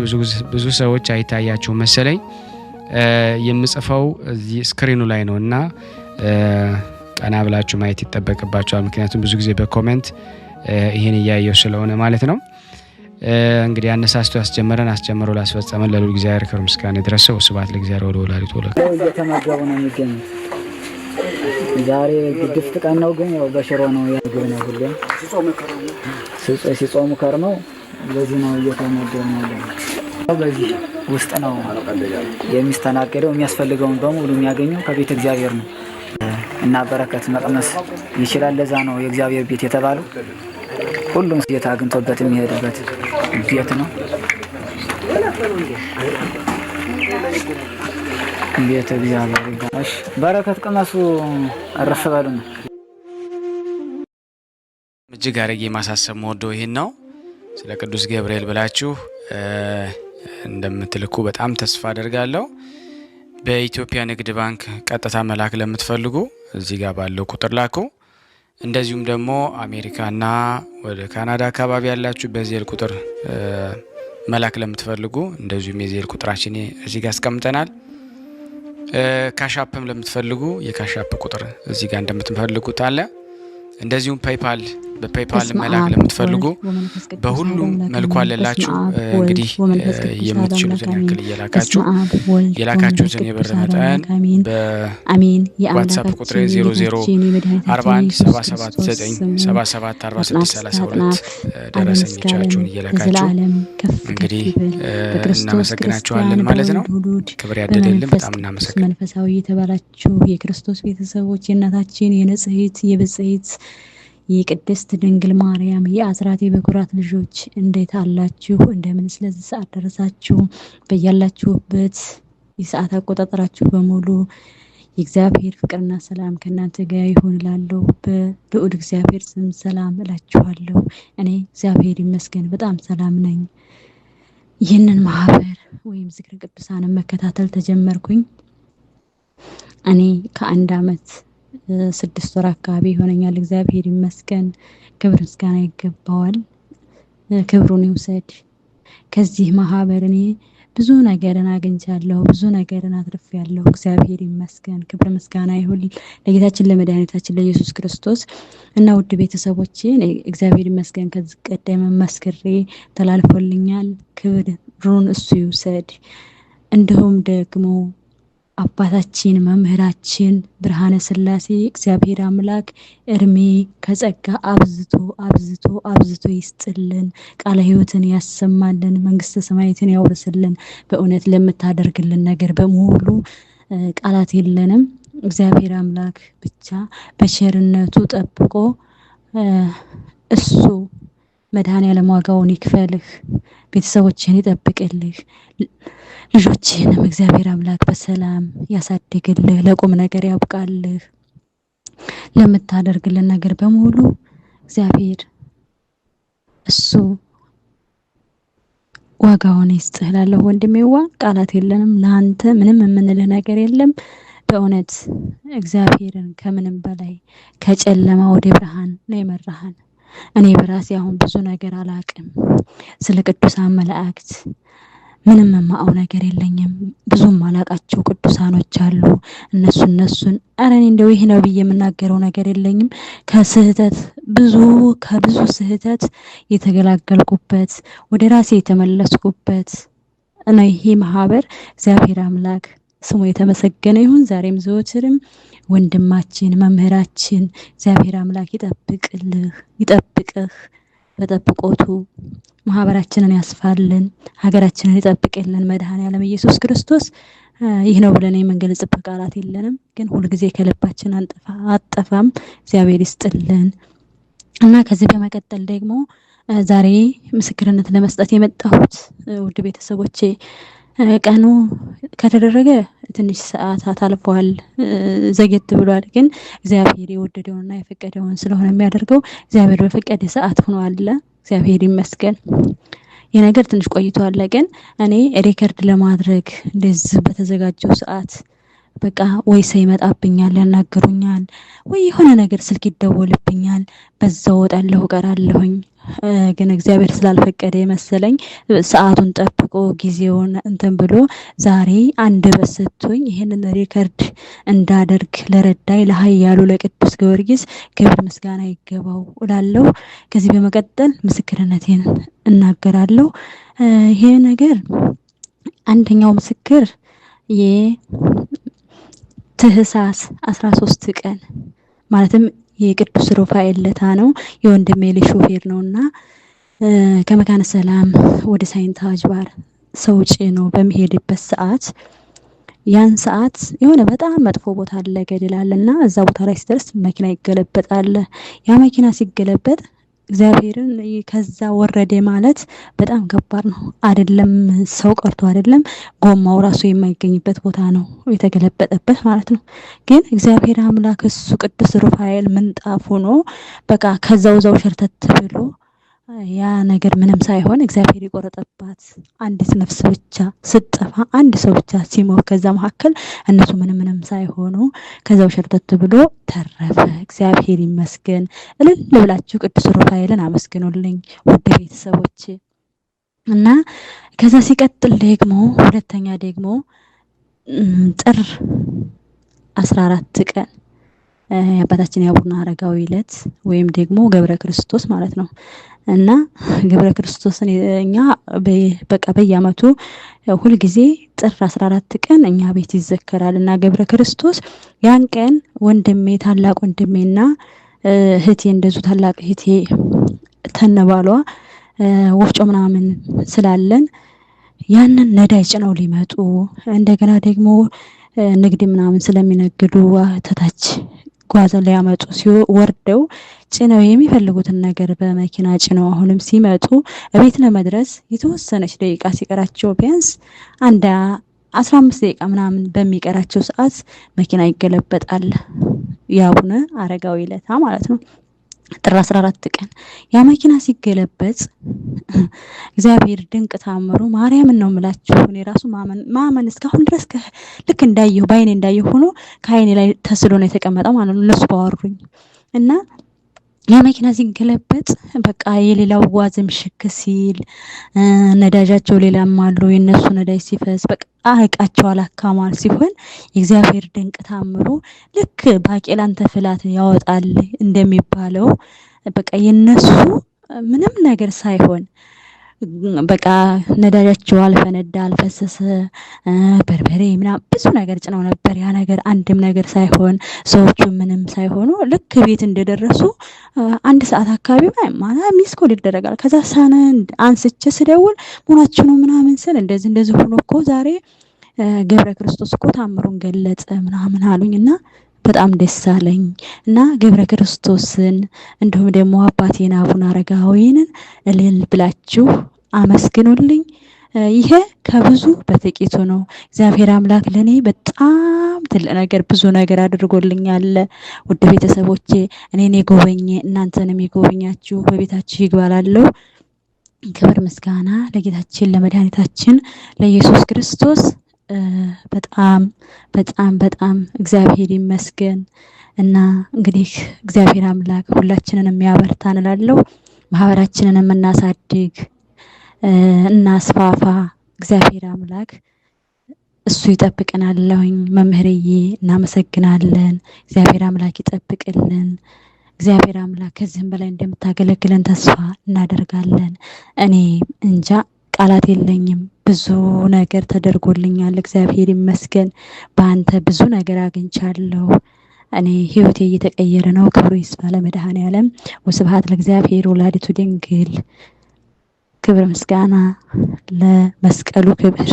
Speaker 2: ብዙ ሰዎች አይታያቸው መሰለኝ የምጽፈው እዚህ ስክሪኑ ላይ ነው እና ቀና ብላችሁ ማየት ይጠበቅባችኋል። ምክንያቱም ብዙ ጊዜ በኮሜንት ይሄን እያየው ስለሆነ ማለት ነው። እንግዲህ አነሳስቶ ያስጀመረን አስጀምሮ ላስፈጸመን ለልዑል እግዚአብሔር ክብር ምስጋና ይድረሰው። ስብሐት ለእግዚአብሔር ወለወላዲቱ ወለወልዱ።
Speaker 3: እየተመገቡ ነው የሚገኙት። ዛሬ ግድፍት ቀን ነው፣ ግን ያው በሽሮ ነው ያገኘ ነው። ሁሌም ሲጾሙ ከርመው በዚህ ነው እየተመገቡ ነው። በዚህ ውስጥ ነው የሚስተናገደው። የሚያስፈልገውን በሙሉ የሚያገኘው ከቤተ እግዚአብሔር ነው እና በረከት መቅመስ ይችላል። ለዛ ነው የእግዚአብሔር ቤት የተባለው። ሁሉም ጌታ አግኝቶበት የሚሄድበት ቤት ነው። ቤተ እግዚአብሔር ይባላል። በረከት ቅመሱ፣ አረፍ በሉ ነው።
Speaker 2: እጅግ አድርጌ ማሳሰብ መወደው ይሄን ነው። ስለ ቅዱስ ገብርኤል ብላችሁ እንደምትልኩ በጣም ተስፋ አደርጋለሁ። በኢትዮጵያ ንግድ ባንክ ቀጥታ መላክ ለምትፈልጉ እዚህ ጋር ባለው ቁጥር ላኩ። እንደዚሁም ደግሞ አሜሪካና ወደ ካናዳ አካባቢ ያላችሁ በዜል ቁጥር መላክ ለምትፈልጉ እንደዚሁም የዜል ቁጥራችን እዚህ ጋር አስቀምጠናል። ካሻፕም ለምትፈልጉ የካሻፕ ቁጥር እዚህ ጋር እንደምትፈልጉት አለ። እንደዚሁም ፔይፓል በፔይፓል መላክ ለምትፈልጉ በሁሉም መልኩ አለላችሁ። እንግዲህ የምትችሉትን ያክል እየላካችሁ የላካችሁትን የብር መጠን በዋትስአፕ ቁጥር 004177977462 ደረሰኞቻችሁን እየላካችሁ እንግዲህ እናመሰግናችኋለን ማለት ነው። ክብር ያደለልን። በጣም እናመሰግናለን።
Speaker 4: መንፈሳዊ የተባላችሁ የክርስቶስ ቤተሰቦች የእናታችን የንጽሕት የብጽሕት የቅድስት ድንግል ማርያም የአስራት የበኩራት ልጆች እንዴት አላችሁ? እንደምን ስለዚህ ሰዓት ደረሳችሁ? በያላችሁበት የሰዓት አቆጣጠራችሁ በሙሉ የእግዚአብሔር ፍቅርና ሰላም ከእናንተ ጋር ይሁን እላለሁ። በልዑል እግዚአብሔር ስም ሰላም እላችኋለሁ። እኔ እግዚአብሔር ይመስገን በጣም ሰላም ነኝ። ይህንን ማህበር ወይም ዝክረ ቅዱሳንን መከታተል ተጀመርኩኝ። እኔ ከአንድ ዓመት 6 ወር አካባቢ ይሆነኛል። እግዚአብሔር ይመስገን፣ ክብር ምስጋና ይገባዋል። ክብሩን ይውሰድ። ከዚህ ማህበር እኔ ብዙ ነገርን አግኝቻለሁ፣ ብዙ ነገርን አትርፌያለሁ። እግዚአብሔር ይመስገን፣ ክብር ምስጋና ይሁን ለጌታችን ለመድኃኒታችን ለኢየሱስ ክርስቶስ እና ውድ ቤተሰቦቼ እግዚአብሔር ይመስገን ከዚህ ቀደም መስክሬ ተላልፎልኛል። ክብሩን እሱ ይውሰድ። እንዲሁም ደግሞ አባታችን መምህራችን ብርሃነ ሥላሴ እግዚአብሔር አምላክ እድሜ ከጸጋ አብዝቶ አብዝቶ አብዝቶ ይስጥልን። ቃለ ሕይወትን ያሰማልን፣ መንግስተ ሰማያትን ያወርስልን። በእውነት ለምታደርግልን ነገር በሙሉ ቃላት የለንም። እግዚአብሔር አምላክ ብቻ በቸርነቱ ጠብቆ እሱ መድኃኔዓለም ዋጋውን ይክፈልህ፣ ቤተሰቦችን ይጠብቅልህ፣ ልጆችህንም እግዚአብሔር አምላክ በሰላም ያሳድግልህ፣ ለቁም ነገር ያብቃልህ። ለምታደርግልን ነገር በሙሉ እግዚአብሔር እሱ ዋጋውን ይስጥህ እላለሁ። ወንድሜዋ ቃላት የለንም፣ ለአንተ ምንም የምንልህ ነገር የለም። በእውነት እግዚአብሔርን ከምንም በላይ ከጨለማ ወደ ብርሃን ነው የመራሃን። እኔ በራሴ አሁን ብዙ ነገር አላቅም። ስለ ቅዱሳን መላእክት ምንም የማውቀው ነገር የለኝም። ብዙም አላቃቸው ቅዱሳኖች አሉ። እነሱን አረ እኔ እንደው ይሄ ነው ብዬ የምናገረው ነገር የለኝም። ከብዙ ስህተት የተገላገልኩበት ወደ ራሴ የተመለስኩበት ነው ይሄ ማህበር። እግዚአብሔር አምላክ ስሙ የተመሰገነ ይሁን ዛሬም ዘወትርም። ወንድማችን መምህራችን እግዚአብሔር አምላክ ይጠብቅህ በጠብቆቱ ማህበራችንን ያስፋልን፣ ሀገራችንን ይጠብቅልን መድኃኔዓለም ኢየሱስ ክርስቶስ። ይህ ነው ብለን የምንገልጽበት ቃላት የለንም፣ ግን ሁሉ ጊዜ ከልባችን አጠፋም። እግዚአብሔር ይስጥልን እና ከዚህ በመቀጠል ደግሞ ዛሬ ምስክርነት ለመስጠት የመጣሁት ውድ ቤተሰቦቼ ቀኑ ከተደረገ ትንሽ ሰዓታት አልፈዋል፣ ዘግየት ብሏል። ግን እግዚአብሔር የወደደውንና የፈቀደውን ስለሆነ የሚያደርገው እግዚአብሔር በፈቀደ ሰዓት ሆኖ አለ። እግዚአብሔር ይመስገን። የነገር ትንሽ ቆይቷል፣ ግን እኔ ሪከርድ ለማድረግ እንደዚህ በተዘጋጀው ሰዓት በቃ ወይ ሰው ይመጣብኛል ያናገሩኛል፣ ወይ የሆነ ነገር ስልክ ይደወልብኛል፣ በዛው ወጣለሁ ቀራለሁኝ። ግን እግዚአብሔር ስላልፈቀደ መሰለኝ ሰዓቱን ጠብቆ ጊዜውን እንትን ብሎ ዛሬ አንደበት ሰጥቶኝ ይሄንን ሪከርድ እንዳደርግ ለረዳይ ለኃያሉ ለቅዱስ ጊዮርጊስ ክብር ምስጋና ይገባው እላለሁ። ከዚህ በመቀጠል ምስክርነቴን እናገራለሁ። ይሄ ነገር አንደኛው ምስክር የታኅሳስ 13 ቀን ማለትም የቅዱስ ሩፋኤል ለታ ነው። የወንድሜ ልጅ ሾፌር ነውና ከመካነ ሰላም ወደ ሳይንት አጅባር ሰው ጭኖ በሚሄድበት ሰዓት ያን ሰዓት የሆነ በጣም መጥፎ ቦታ አለ፣ ገደል አለና እዛ ቦታ ላይ ሲደርስ መኪና ይገለበጣል። ያ መኪና ሲገለበጥ እግዚአብሔርን ከዛ ወረደ ማለት በጣም ከባድ ነው። አይደለም ሰው ቀርቶ አይደለም ጎማው ራሱ የማይገኝበት ቦታ ነው የተገለበጠበት ማለት ነው። ግን እግዚአብሔር አምላክ እሱ ቅዱስ ሩፋኤል ምንጣፍ ሆኖ በቃ ከዛው ሸርተት ብሎ ያ ነገር ምንም ሳይሆን እግዚአብሔር የቆረጠባት አንዲት ነፍስ ብቻ ስትጠፋ አንድ ሰው ብቻ ሲሞት ከዛ መካከል እነሱ ምንም ሳይሆኑ ከዛው ሸርተት ብሎ ተረፈ። እግዚአብሔር ይመስገን። እልል ብላችሁ ቅዱስ ሩፋኤልን አመስግኑልኝ ውድ ቤተሰቦቼ። እና ከዛ ሲቀጥል ደግሞ ሁለተኛ ደግሞ ጥር 14 ቀን የአባታችን የአቡነ አረጋዊ ዕለት ወይም ደግሞ ገብረ ክርስቶስ ማለት ነው። እና ገብረ ክርስቶስን እኛ በቃ በየዓመቱ ሁሉ ጊዜ ጥር 14 ቀን እኛ ቤት ይዘከራል። እና ገብረ ክርስቶስ ያን ቀን ወንድሜ ታላቅ ወንድሜና እህቴ እንደዙ ታላቅ እህቴ ተነባሏ ወፍጮ ምናምን ስላለን ያንን ነዳይ ጭነው ሊመጡ እንደገና ደግሞ ንግድ ምናምን ስለሚነግዱ ተታች ጓዛ ላይ ያመጡ ሲወርደው ጭነው የሚፈልጉትን ነገር በመኪና ጭነው አሁንም ሲመጡ እቤት ለመድረስ የተወሰነች ደቂቃ ሲቀራቸው ቢያንስ አንድ 15 ደቂቃ ምናምን በሚቀራቸው ሰዓት መኪና ይገለበጣል። የአቡነ አረጋዊ ዕለት ማለት ነው ጥር 14 ቀን ያ መኪና ሲገለበጥ እግዚአብሔር ድንቅ ታምሩ ማርያምን ነው የምላችሁ። እኔ ራሱ ማመን እስካሁን ድረስ ልክ እንዳየሁ ባይኔ እንዳየሁ ሆኖ ከአይኔ ላይ ተስሎ ነው የተቀመጠው ማለት ነው እነሱ ባወሩኝ። እና ያ መኪና ሲገለበጥ በቃ የሌላው ዋዝም ሽክ ሲል ነዳጃቸው ሌላም አሉ የነሱ ነዳጅ ሲፈስ በቃ እቃቸው አላካማል ሲሆን የእግዚአብሔር ድንቅ ታምሩ ልክ ባቄላን ተፍላት ያወጣል እንደሚባለው በቃ የነሱ ምንም ነገር ሳይሆን በቃ ነዳጃቸው አልፈነዳ አልፈሰሰ በርበሬ ምናምን ብዙ ነገር ጭነው ነበር። ያ ነገር አንድም ነገር ሳይሆን ሰዎቹ ምንም ሳይሆኑ ልክ ቤት እንደደረሱ አንድ ሰዓት አካባቢ ማለት ሚስኮል ይደረጋል። ከዛ ሳነን አንስቼ ስደውል ሞናችሁ ነው ምናምን ስል እንደዚህ ሆኖ እኮ ዛሬ ገብረ ክርስቶስ እኮ ታምሩን ገለጸ ምናምን አሉኝና በጣም ደስ አለኝ። እና ገብረ ክርስቶስን እንዲሁም ደግሞ አባቴን አቡነ አረጋዊን እልል ብላችሁ አመስግኑልኝ። ይሄ ከብዙ በጥቂቱ ነው። እግዚአብሔር አምላክ ለኔ በጣም ትልቅ ነገር ብዙ ነገር አድርጎልኛል። ውድ ቤተሰቦቼ እኔን የጎበኘ እናንተንም የጎበኛችሁ በቤታችሁ ይግባላለሁ። ክብር ምስጋና ለጌታችን ለመድኃኒታችን ለኢየሱስ ክርስቶስ። በጣም በጣም በጣም እግዚአብሔር ይመስገን። እና እንግዲህ እግዚአብሔር አምላክ ሁላችንንም ያበርታን እላለሁ። ማህበራችንንም እናሳድግ እናስፋፋ። እግዚአብሔር አምላክ እሱ ይጠብቀናልኝ። መምህርዬ እናመሰግናለን። እግዚአብሔር አምላክ ይጠብቅልን። እግዚአብሔር አምላክ ከዚህም በላይ እንደምታገለግለን ተስፋ እናደርጋለን። እኔ እንጃ ቃላት የለኝም። ብዙ ነገር ተደርጎልኛል። እግዚአብሔር ይመስገን። በአንተ ብዙ ነገር አግኝቻለሁ። እኔ ህይወቴ እየተቀየረ ነው። ክብሩ ይስፋ ለመድኃኔዓለም። ወስብሐት ለእግዚአብሔር ወላዲቱ ድንግል። ክብር ምስጋና ለመስቀሉ ክብር